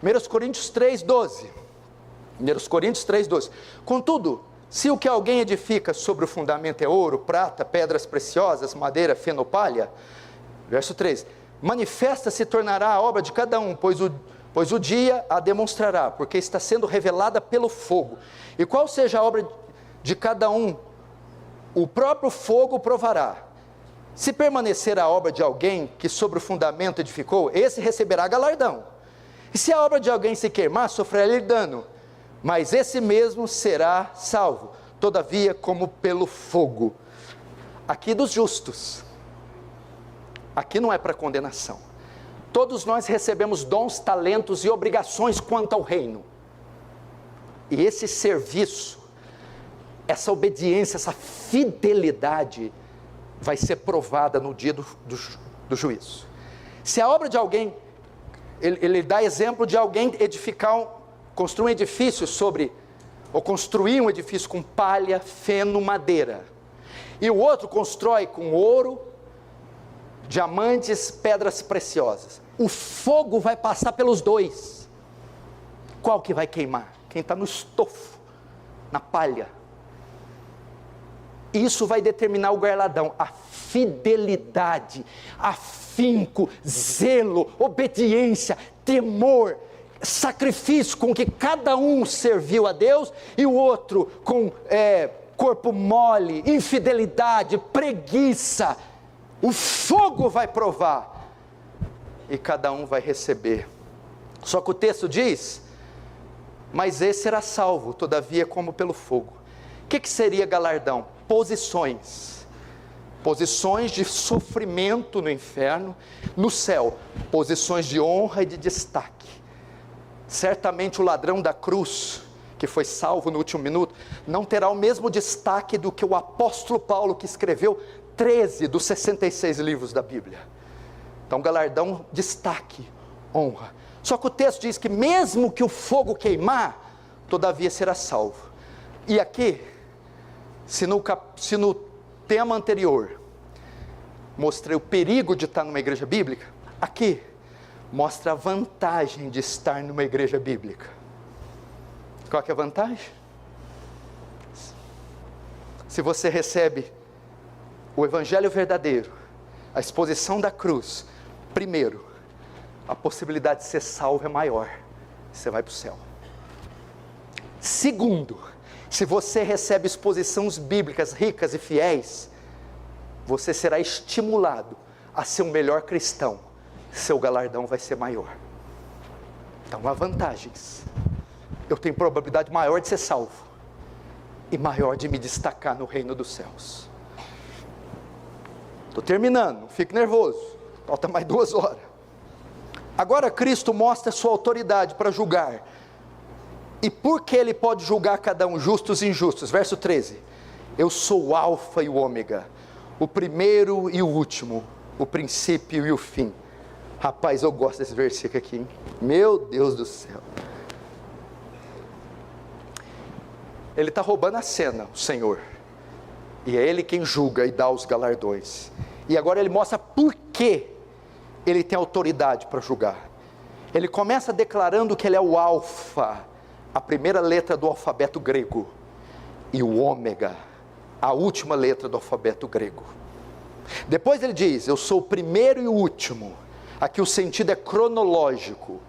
1 Coríntios 3,12. 1 Coríntios 3,12. Contudo, se o que alguém edifica sobre o fundamento é ouro, prata, pedras preciosas, madeira, feno, palha, verso 3, manifesta se tornará a obra de cada um, pois o dia a demonstrará, porque está sendo revelada pelo fogo. E qual seja a obra de cada um, o próprio fogo provará. Se permanecer a obra de alguém que sobre o fundamento edificou, esse receberá galardão. E se a obra de alguém se queimar, sofrerá dano, mas esse mesmo será salvo, todavia como pelo fogo. Aqui dos justos, aqui não é para condenação. Todos nós recebemos dons, talentos e obrigações quanto ao reino. E esse serviço, essa obediência, essa fidelidade vai ser provada no dia do juízo. Se a obra de alguém, ele dá exemplo de alguém construir um edifício ou construir um edifício com palha, feno, madeira. E o outro constrói com ouro, diamantes, pedras preciosas. O fogo vai passar pelos dois. Qual que vai queimar? Quem está no estofo, na palha. Isso vai determinar o galardão, a fidelidade, afinco, zelo, obediência, temor, sacrifício com que cada um serviu a Deus, e o outro com corpo mole, infidelidade, preguiça. O fogo vai provar, e cada um vai receber. Só que o texto diz, mas esse será salvo, todavia como pelo fogo. O que seria galardão? Posições de sofrimento no inferno, no céu, posições de honra e de destaque. Certamente o ladrão da cruz, que foi salvo no último minuto, não terá o mesmo destaque do que o apóstolo Paulo, que escreveu 13 dos 66 livros da Bíblia. Então galardão, destaque, honra. Só que o texto diz que mesmo que o fogo queimar, todavia será salvo. E aqui, se no tema anterior mostrei o perigo de estar numa igreja bíblica, aqui mostra a vantagem de estar numa igreja bíblica. Qual que é a vantagem? Se você recebe o evangelho verdadeiro, a exposição da cruz, primeiro, a possibilidade de ser salvo é maior, você vai para o céu. Segundo, se você recebe exposições bíblicas ricas e fiéis, você será estimulado a ser um melhor cristão, seu galardão vai ser maior. Então há vantagens. Eu tenho probabilidade maior de ser salvo, e maior de me destacar no reino dos céus. Estou terminando, não fique nervoso, falta mais 2 horas. Agora Cristo mostra a sua autoridade para julgar. E por que Ele pode julgar cada um, justos e injustos? Verso 13, eu sou o alfa e o ômega, o primeiro e o último, o princípio e o fim. Rapaz, eu gosto desse versículo aqui, hein? Meu Deus do céu. Ele está roubando a cena, o Senhor, e é Ele quem julga e dá os galardões. E agora Ele mostra por que Ele tem autoridade para julgar. Ele começa declarando que Ele é o alfa, a primeira letra do alfabeto grego, e o ômega, a última letra do alfabeto grego. Depois ele diz, eu sou o primeiro e o último. Aqui o sentido é cronológico.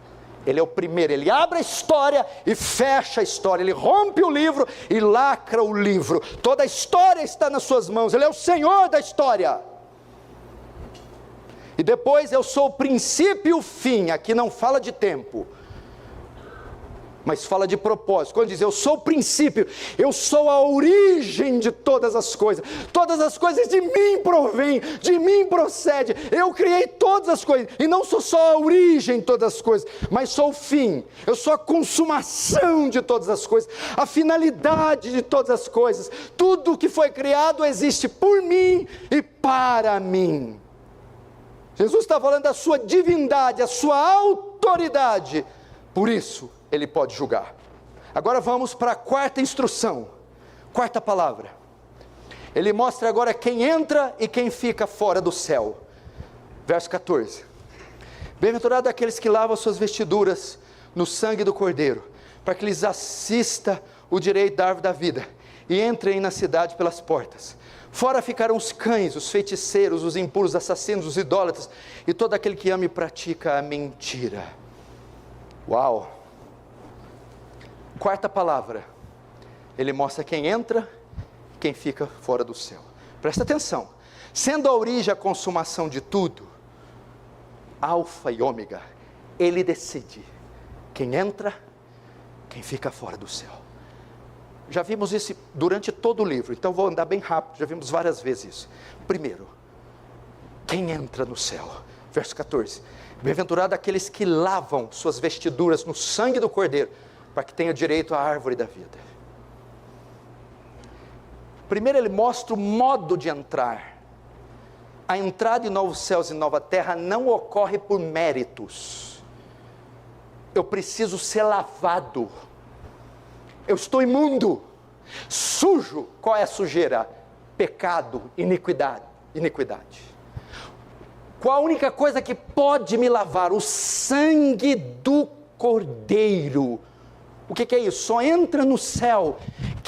Ele é o primeiro, ele abre a história e fecha a história, ele rompe o livro e lacra o livro. Toda a história está nas suas mãos, ele é o Senhor da história. E depois eu sou o princípio e o fim. Aqui não fala de tempo, mas fala de propósito. Quando diz eu sou o princípio, eu sou a origem de todas as coisas de mim provêm, de mim procede, eu criei todas as coisas, e não sou só a origem de todas as coisas, mas sou o fim, eu sou a consumação de todas as coisas, a finalidade de todas as coisas. Tudo que foi criado existe por mim e para mim. Jesus está falando da sua divindade, a sua autoridade, por isso Ele pode julgar. Agora vamos para a quarta instrução, quarta palavra. Ele mostra agora quem entra e quem fica fora do céu. Verso 14. Bem-aventurado aqueles que lavam suas vestiduras no sangue do Cordeiro, para que lhes assista o direito da árvore da vida, e entrem na cidade pelas portas. Fora ficarão os cães, os feiticeiros, os impuros, os assassinos, os idólatras, e todo aquele que ama e pratica a mentira. Uau! Quarta palavra, ele mostra quem entra, quem fica fora do céu. Presta atenção, sendo a origem a consumação de tudo, alfa e ômega, ele decide quem entra, quem fica fora do céu. Já vimos isso durante todo o livro, então vou andar bem rápido, já vimos várias vezes isso. Primeiro, quem entra no céu? Verso 14, bem-aventurado aqueles que lavam suas vestiduras no sangue do Cordeiro, para que tenha direito à árvore da vida. Primeiro ele mostra o modo de entrar. A entrada em novos céus e nova terra não ocorre por méritos. Eu preciso ser lavado. Eu estou imundo, sujo. Qual é a sujeira? Pecado, iniquidade. Qual a única coisa que pode me lavar? O sangue do Cordeiro. O que é isso? Só entra no céu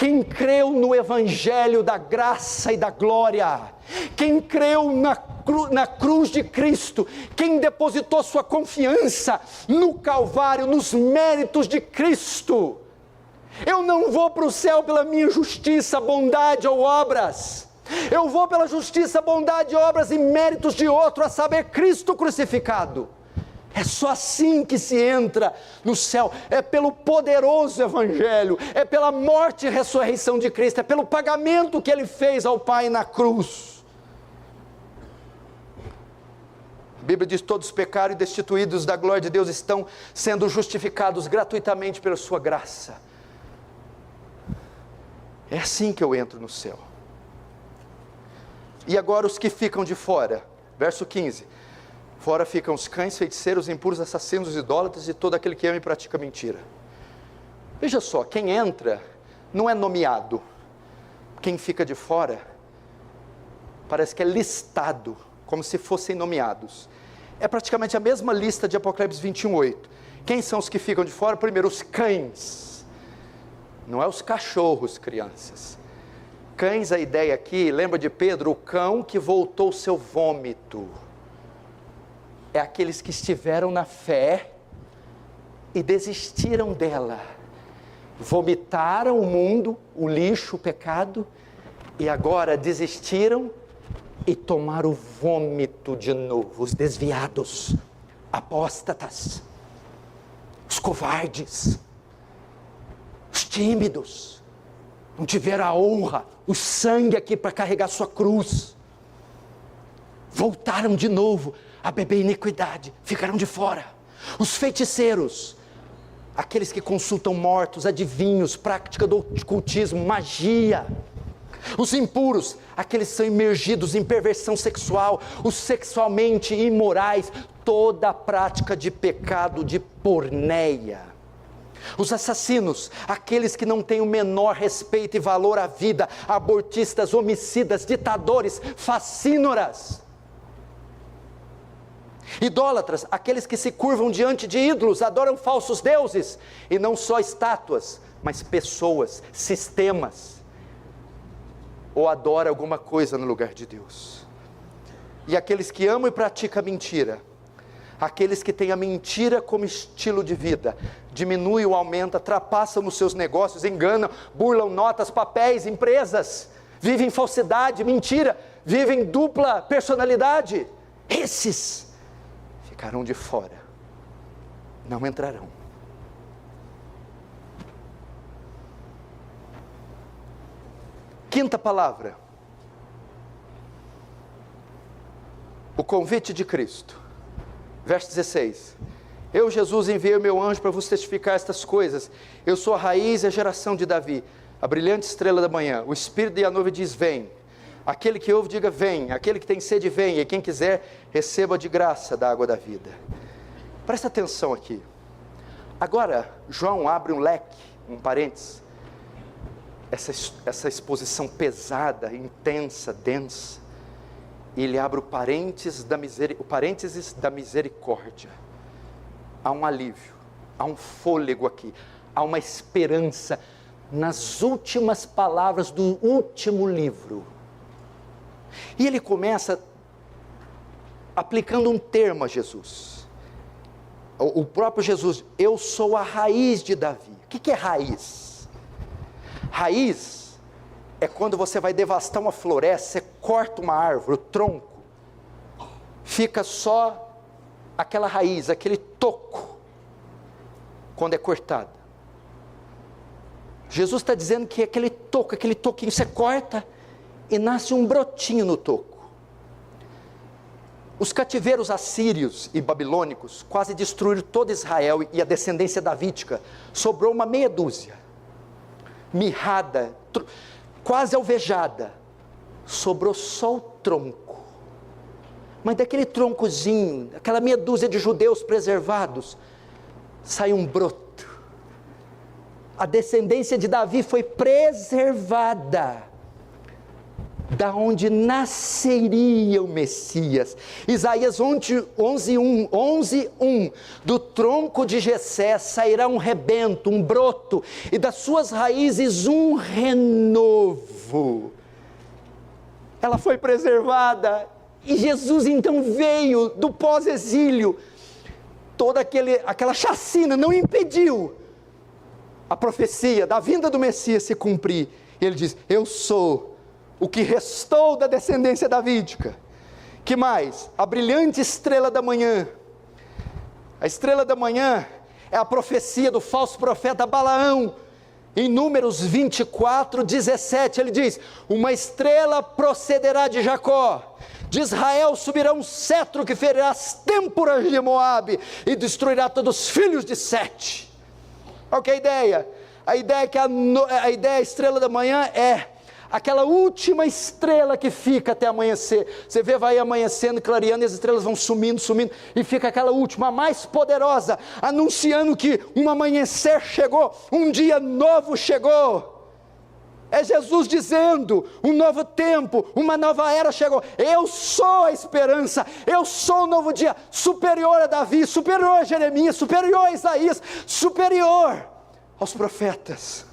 Quem creu no Evangelho da graça e da glória, quem creu na cruz de Cristo, quem depositou sua confiança no Calvário, nos méritos de Cristo. Eu não vou para o céu pela minha justiça, bondade ou obras. Eu vou pela justiça, bondade, obras e méritos de outro, a saber, Cristo crucificado. É só assim que se entra no céu, é pelo poderoso Evangelho, é pela morte e ressurreição de Cristo, é pelo pagamento que Ele fez ao Pai na cruz. A Bíblia diz: todos pecaram e destituídos da glória de Deus, estão sendo justificados gratuitamente pela sua graça. É assim que eu entro no céu. E agora os que ficam de fora, verso 15, fora ficam os cães, feiticeiros, impuros, assassinos, idólatras e todo aquele que ama e pratica mentira. Veja só, quem entra não é nomeado, quem fica de fora parece que é listado, como se fossem nomeados. É praticamente a mesma lista de Apocalipse 21:8. Quem são os que ficam de fora? Primeiro, os cães, não é os cachorros, crianças. Cães, a ideia aqui, lembra de Pedro, o cão que voltou o seu vômito. É aqueles que estiveram na fé e desistiram dela. Vomitaram o mundo, o lixo, o pecado, e agora desistiram e tomaram o vômito de novo. Os desviados, apóstatas, os covardes, os tímidos, não tiveram a honra, o sangue aqui para carregar sua cruz. Voltaram de novo a beber iniquidade, ficaram de fora. Os feiticeiros, aqueles que consultam mortos, adivinhos, prática do ocultismo, magia. Os impuros, aqueles que são imergidos em perversão sexual, os sexualmente imorais, toda a prática de pecado, de porneia. Os assassinos, aqueles que não têm o menor respeito e valor à vida, abortistas, homicidas, ditadores, facínoras. Idólatras, aqueles que se curvam diante de ídolos, adoram falsos deuses, e não só estátuas, mas pessoas, sistemas, ou adoram alguma coisa no lugar de Deus. E aqueles que amam e praticam mentira, aqueles que têm a mentira como estilo de vida, diminuem ou aumentam, trapaçam nos seus negócios, enganam, burlam notas, papéis, empresas, vivem falsidade, mentira, vivem dupla personalidade. Esses ficarão de fora, não entrarão. Quinta palavra, o convite de Cristo. Verso 16, eu, Jesus, enviei o meu anjo para vos testificar estas coisas. Eu sou a raiz e a geração de Davi, a brilhante estrela da manhã. O Espírito e a nuvem diz: vem. Aquele que ouve, diga: vem. Aquele que tem sede, vem. E quem quiser, receba de graça da água da vida. Presta atenção aqui. Agora, João abre um leque, um parênteses. Essa exposição pesada, intensa, densa. E ele abre o parênteses da misericórdia. Há um alívio, há um fôlego aqui, há uma esperança nas últimas palavras do último livro. E ele começa aplicando um termo a Jesus. O próprio Jesus: eu sou a raiz de Davi. O que é raiz? Raiz é quando você vai devastar uma floresta, você corta uma árvore, o tronco, fica só aquela raiz, aquele toco, quando é cortado. Jesus está dizendo que aquele toquinho você corta e nasce um brotinho no toco. Os cativeiros assírios e babilônicos quase destruíram todo Israel e a descendência davídica. Sobrou uma meia dúzia, mirrada, quase alvejada. Sobrou só o tronco. Mas daquele troncozinho, aquela meia dúzia de judeus preservados, sai um broto. A descendência de Davi foi preservada. da onde nasceria o Messias. Isaías 11:1, do tronco de Jessé sairá um rebento, um broto, e das suas raízes um renovo. Ela foi preservada, e Jesus então veio do pós-exílio. Toda aquela chacina não impediu a profecia da vinda do Messias se cumprir. E ele diz: eu sou o que restou da descendência davídica. Que mais? A brilhante estrela da manhã. A estrela da manhã é a profecia do falso profeta Balaão. Em Números 24:17 ele diz: uma estrela procederá de Jacó, de Israel subirá um cetro que ferirá as têmporas de Moabe e destruirá todos os filhos de Sete. Qual que é a ideia? A ideia é que a estrela da manhã é aquela última estrela que fica até amanhecer. Você vê, vai amanhecendo, clareando, e as estrelas vão sumindo, e fica aquela última, a mais poderosa, anunciando que um amanhecer chegou, um dia novo chegou. É Jesus dizendo: um novo tempo, uma nova era chegou. Eu sou a esperança, eu sou o novo dia, superior a Davi, superior a Jeremias, superior a Isaías, superior aos profetas.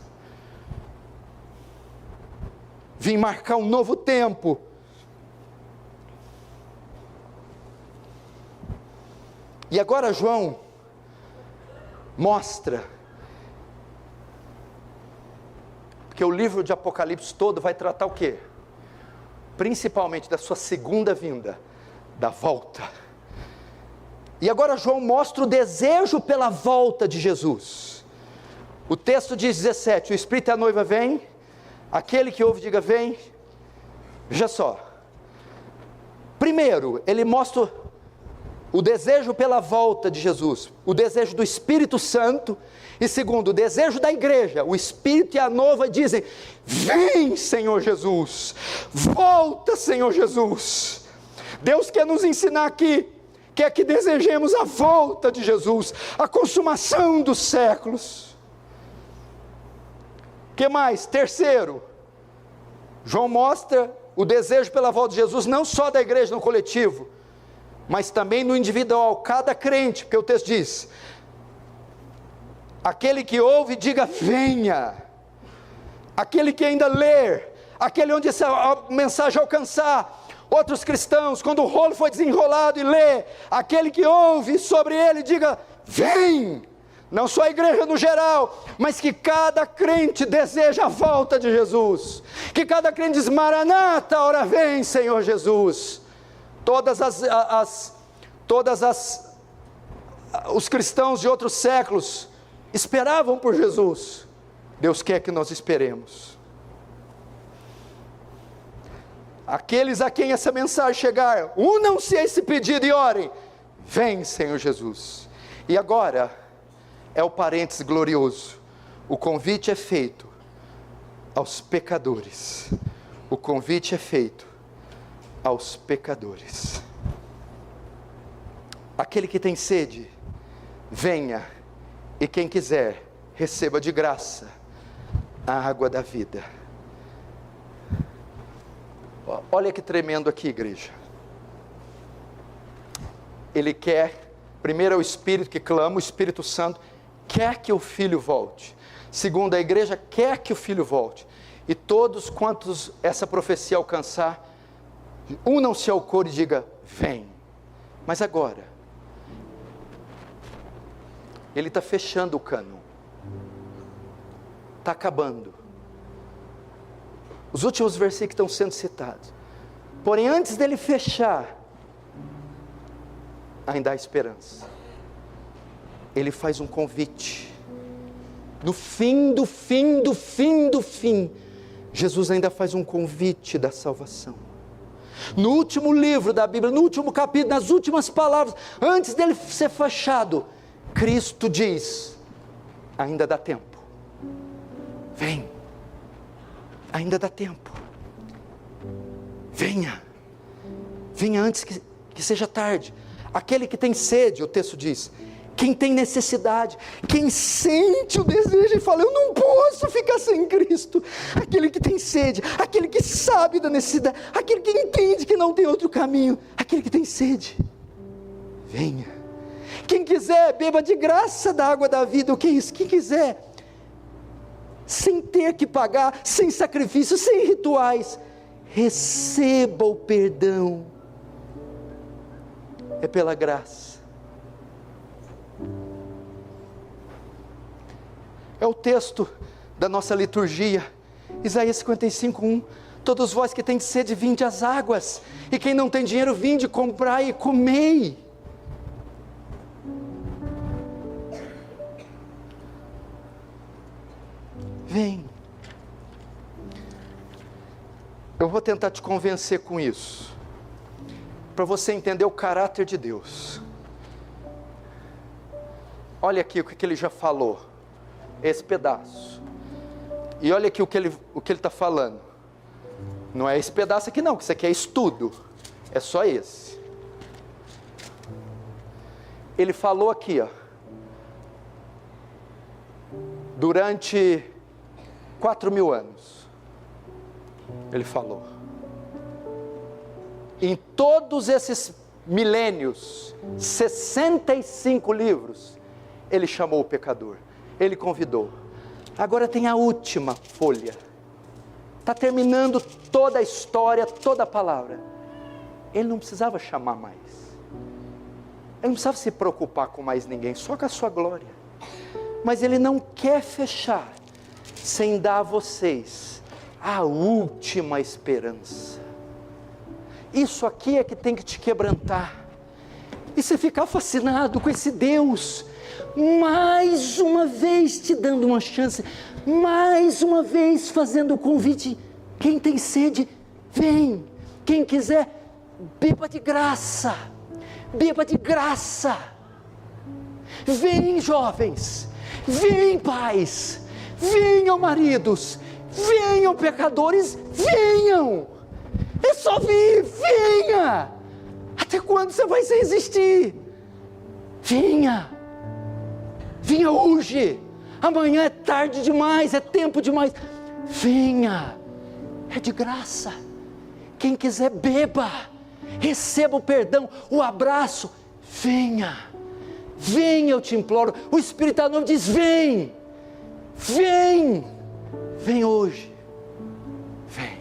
Vim marcar um novo tempo. E agora João mostra, porque o livro de Apocalipse todo vai tratar o quê? Principalmente da sua segunda vinda, da volta. E agora João mostra o desejo pela volta de Jesus. O texto diz 17: o Espírito e a noiva vêm, aquele que ouve diga vem. Veja só, primeiro ele mostra o desejo pela volta de Jesus, o desejo do Espírito Santo, e segundo, o desejo da igreja. O Espírito e a noiva dizem: vem, Senhor Jesus, volta, Senhor Jesus. Deus quer nos ensinar aqui, quer que desejemos a volta de Jesus, a consumação dos séculos. O que mais? Terceiro, João mostra o desejo pela volta de Jesus, não só da igreja no coletivo, mas também no individual, cada crente, porque o texto diz: aquele que ouve diga venha, aquele que ainda lê, aquele onde essa mensagem alcançar outros cristãos, quando o rolo foi desenrolado e lê, aquele que ouve sobre ele diga vem. Não só a igreja no geral, mas que cada crente deseja a volta de Jesus, que cada crente diz: Maranata, ora vem, Senhor Jesus. Os cristãos de outros séculos esperavam por Jesus. Deus quer que nós esperemos. Aqueles a quem essa mensagem chegar, unam-se a esse pedido e orem: vem, Senhor Jesus. E agora é o parênteses glorioso. O convite é feito aos pecadores. O convite é feito aos pecadores. Aquele que tem sede, venha, e quem quiser, receba de graça a água da vida. Olha que tremendo aqui, igreja. Ele quer, primeiro é o Espírito que clama, o Espírito Santo quer que o Filho volte. Segundo, a igreja quer que o Filho volte. E todos quantos essa profecia alcançar, unam-se ao coro e diga vem. Mas agora, ele está fechando o cânon, está acabando. Os últimos versículos estão sendo citados. Porém, antes dele fechar, ainda há esperança. Ele faz um convite. No fim do fim do fim do fim, Jesus ainda faz um convite da salvação. No último livro da Bíblia, no último capítulo, nas últimas palavras, antes dele ser fechado, Cristo diz: ainda dá tempo. Vem. Ainda dá tempo. Venha. Venha antes que seja tarde. Aquele que tem sede, o texto diz, quem tem necessidade, quem sente o desejo e fala, eu não posso ficar sem Cristo, aquele que tem sede, aquele que sabe da necessidade, aquele que entende que não tem outro caminho, aquele que tem sede, venha. Quem quiser, beba de graça da água da vida. O que é isso? Quem quiser, sem ter que pagar, sem sacrifício, sem rituais, receba o perdão, é pela graça. É o texto da nossa liturgia, Isaías 55:1, todos vós que têm sede, vinde às águas, e quem não tem dinheiro, vinde, comprai e comei. Vem. Eu vou tentar te convencer com isso, para você entender o caráter de Deus. Olha aqui o que ele já falou, esse pedaço, e olha aqui o que ele está falando. Não é esse pedaço aqui não, que isso aqui é estudo, é só esse. Ele falou aqui, ó, durante 4.000 anos, ele falou, em todos esses milênios, 65 livros, ele chamou o pecador, ele convidou. Agora tem a última folha, está terminando toda a história, toda a palavra. Ele não precisava chamar mais, ele não precisava se preocupar com mais ninguém, só com a sua glória. Mas ele não quer fechar sem dar a vocês a última esperança. Isso aqui é que tem que te quebrantar, e você ficar fascinado com esse Deus, mais uma vez te dando uma chance, mais uma vez fazendo o convite. Quem tem sede, vem. Quem quiser, beba de graça, beba de graça. Vem, jovens, vem, pais, venham, maridos, venham, pecadores, venham. É só vir, venha. Até quando você vai se resistir? Venha, venha hoje. Amanhã é tarde demais, é tempo demais. Venha, é de graça. Quem quiser, beba, receba o perdão, o abraço. Venha, venha, eu te imploro. O Espírito Santo diz: vem, vem, vem hoje, vem.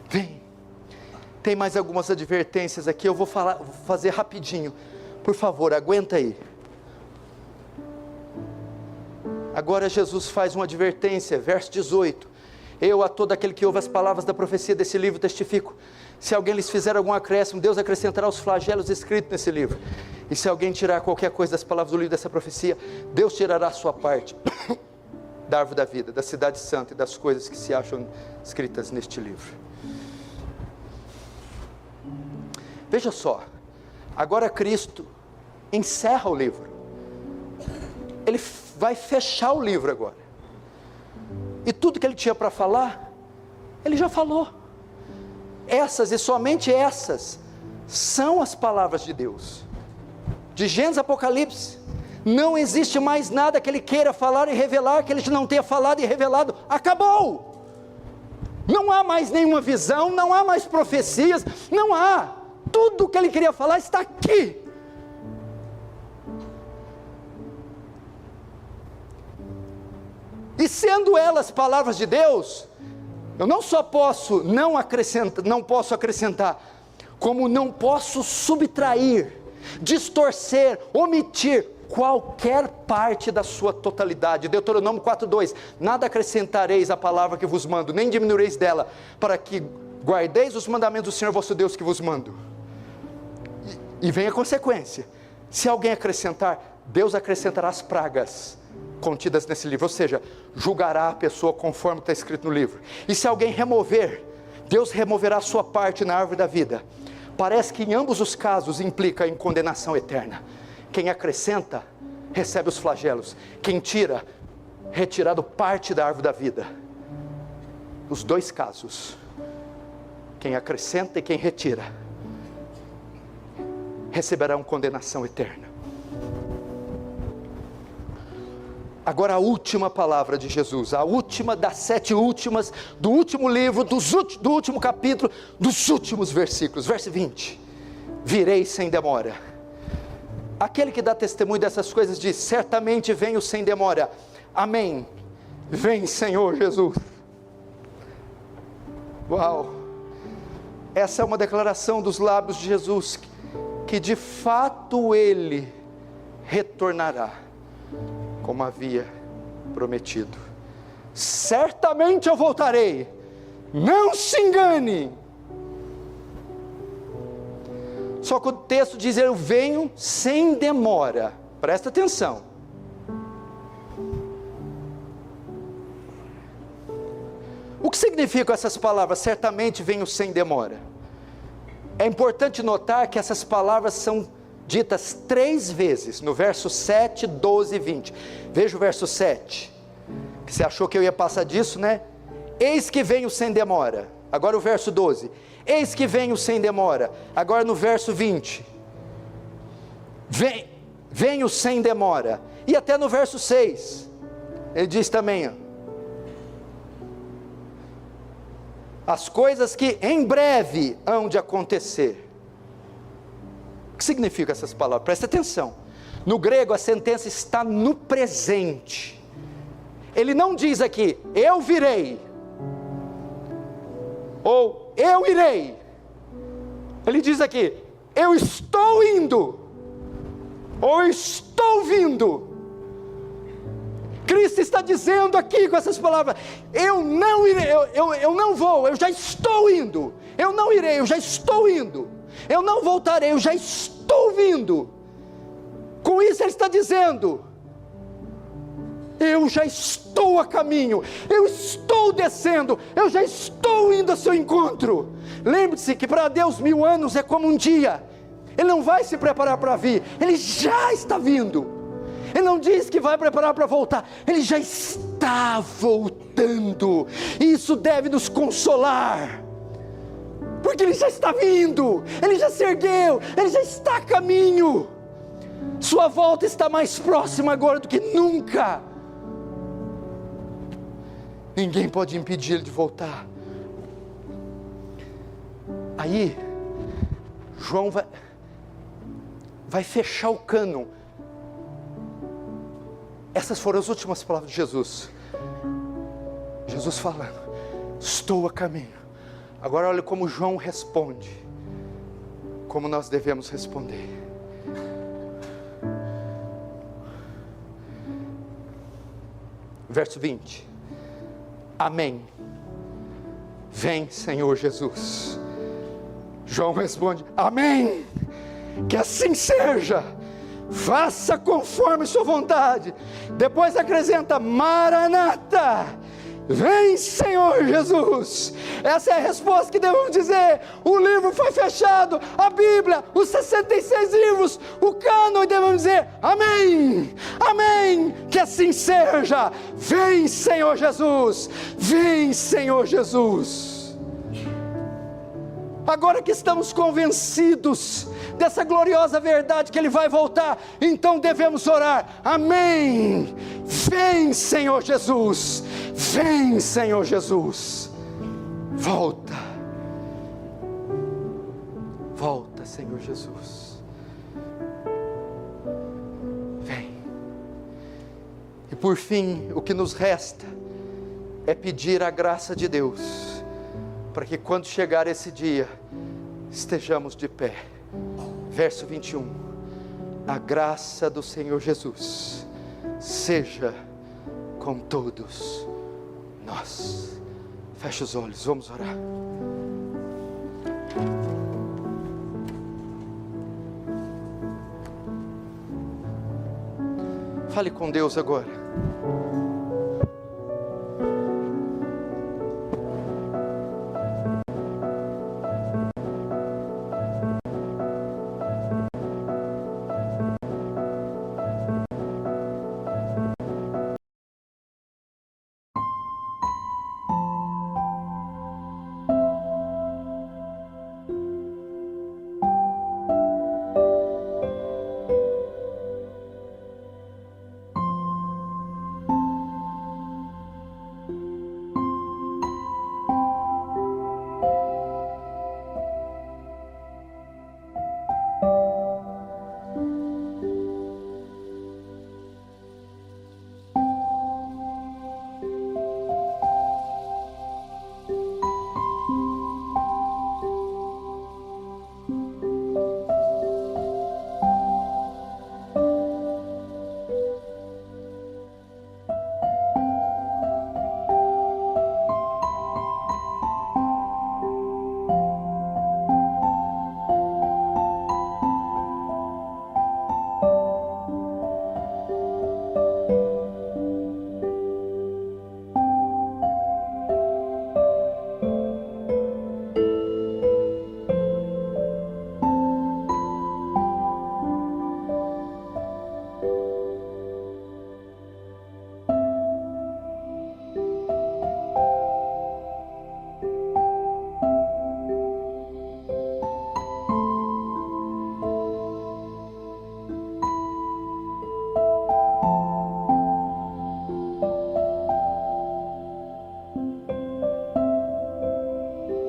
Vem. Tem mais algumas advertências aqui, eu vou fazer rapidinho. Por favor, aguenta aí. Agora Jesus faz uma advertência, verso 18. Eu a todo aquele que ouve as palavras da profecia desse livro testifico. Se alguém lhes fizer algum acréscimo, Deus acrescentará os flagelos escritos nesse livro. E se alguém tirar qualquer coisa das palavras do livro dessa profecia, Deus tirará a sua parte da árvore da vida, da cidade santa e das coisas que se acham escritas neste livro. Veja só, agora Cristo encerra o livro, ele vai fechar o livro agora, e tudo que ele tinha para falar, ele já falou. Essas e somente essas são as palavras de Deus, de Gênesis a Apocalipse. Não existe mais nada que ele queira falar e revelar, que ele não tenha falado e revelado. Acabou, não há mais nenhuma visão, não há mais profecias, não há. Tudo o que ele queria falar está aqui. E sendo elas palavras de Deus, eu não só posso não acrescentar, como não posso subtrair, distorcer, omitir qualquer parte da sua totalidade. Deuteronômio 4:2, nada acrescentareis à palavra que vos mando, nem diminuireis dela, para que guardeis os mandamentos do Senhor vosso Deus que vos mando. E vem a consequência: se alguém acrescentar, Deus acrescentará as pragas contidas nesse livro, ou seja, julgará a pessoa conforme está escrito no livro. E se alguém remover, Deus removerá a sua parte na árvore da vida. Parece que em ambos os casos implica em condenação eterna. Quem acrescenta, recebe os flagelos. Quem tira, retirado parte da árvore da vida. Os dois casos Quem acrescenta e quem retira receberão condenação eterna. Agora a última palavra de Jesus, a última das 7 últimas, do último livro, do último capítulo, dos últimos versículos, verso 20: virei sem demora. Aquele que dá testemunho dessas coisas diz: certamente venho sem demora. Amém. Vem, Senhor Jesus. Uau! Essa é uma declaração dos lábios de Jesus, que de fato Ele retornará, como havia prometido. Certamente eu voltarei, não se engane. Só que o texto diz: eu venho sem demora. Presta atenção. O que significam essas palavras? Certamente venho sem demora. É importante notar que essas palavras são ditas 3 vezes, no verso 7, 12 e 20. Veja o verso 7, que você achou que eu ia passar disso, né? Eis que venho sem demora. Agora o verso 12: eis que venho sem demora. Agora no verso 20: venho sem demora. E até no verso 6, ele diz também, ó, as coisas que em breve hão de acontecer. O que significa essas palavras? Presta atenção. No grego a sentença está no presente. Ele não diz aqui: eu virei, ou eu irei. Ele diz aqui: eu estou indo, ou estou vindo. Cristo está dizendo aqui com essas palavras: eu não irei, eu não vou, eu já estou indo. Eu não irei, eu já estou indo. Eu não voltarei, eu já estou vindo. Com isso ele está dizendo: eu já estou a caminho, eu estou descendo, eu já estou indo ao seu encontro. Lembre-se que para Deus 1000 anos é como um dia. Ele não vai se preparar para vir, Ele já está vindo. Ele não diz que vai preparar para voltar, Ele já está voltando. E isso deve nos consolar, porque Ele já está vindo, Ele já se ergueu, Ele já está a caminho. Sua volta está mais próxima agora do que nunca. Ninguém pode impedir Ele de voltar. Aí João vai fechar o cânon. Essas foram as últimas palavras de Jesus. Jesus falando: estou a caminho. Agora olha como João responde, como nós devemos responder. Verso 20: amém. Vem, Senhor Jesus. João responde: amém. Que assim seja. Faça conforme sua vontade. Depois acrescenta: Maranata, vem, Senhor Jesus. Essa é a resposta que devemos dizer. O livro foi fechado, a Bíblia, os 66 livros, o cânon, e devemos dizer: amém, amém, que assim seja. Vem, Senhor Jesus, vem, Senhor Jesus. Agora que estamos convencidos dessa gloriosa verdade que Ele vai voltar, então devemos orar: amém, vem, Senhor Jesus, vem, Senhor Jesus, volta, volta, Senhor Jesus, vem. E por fim, o que nos resta é pedir a graça de Deus, para que quando chegar esse dia, estejamos de pé. Verso 21, a graça do Senhor Jesus seja com todos nós. Feche os olhos, vamos orar. Fale com Deus agora.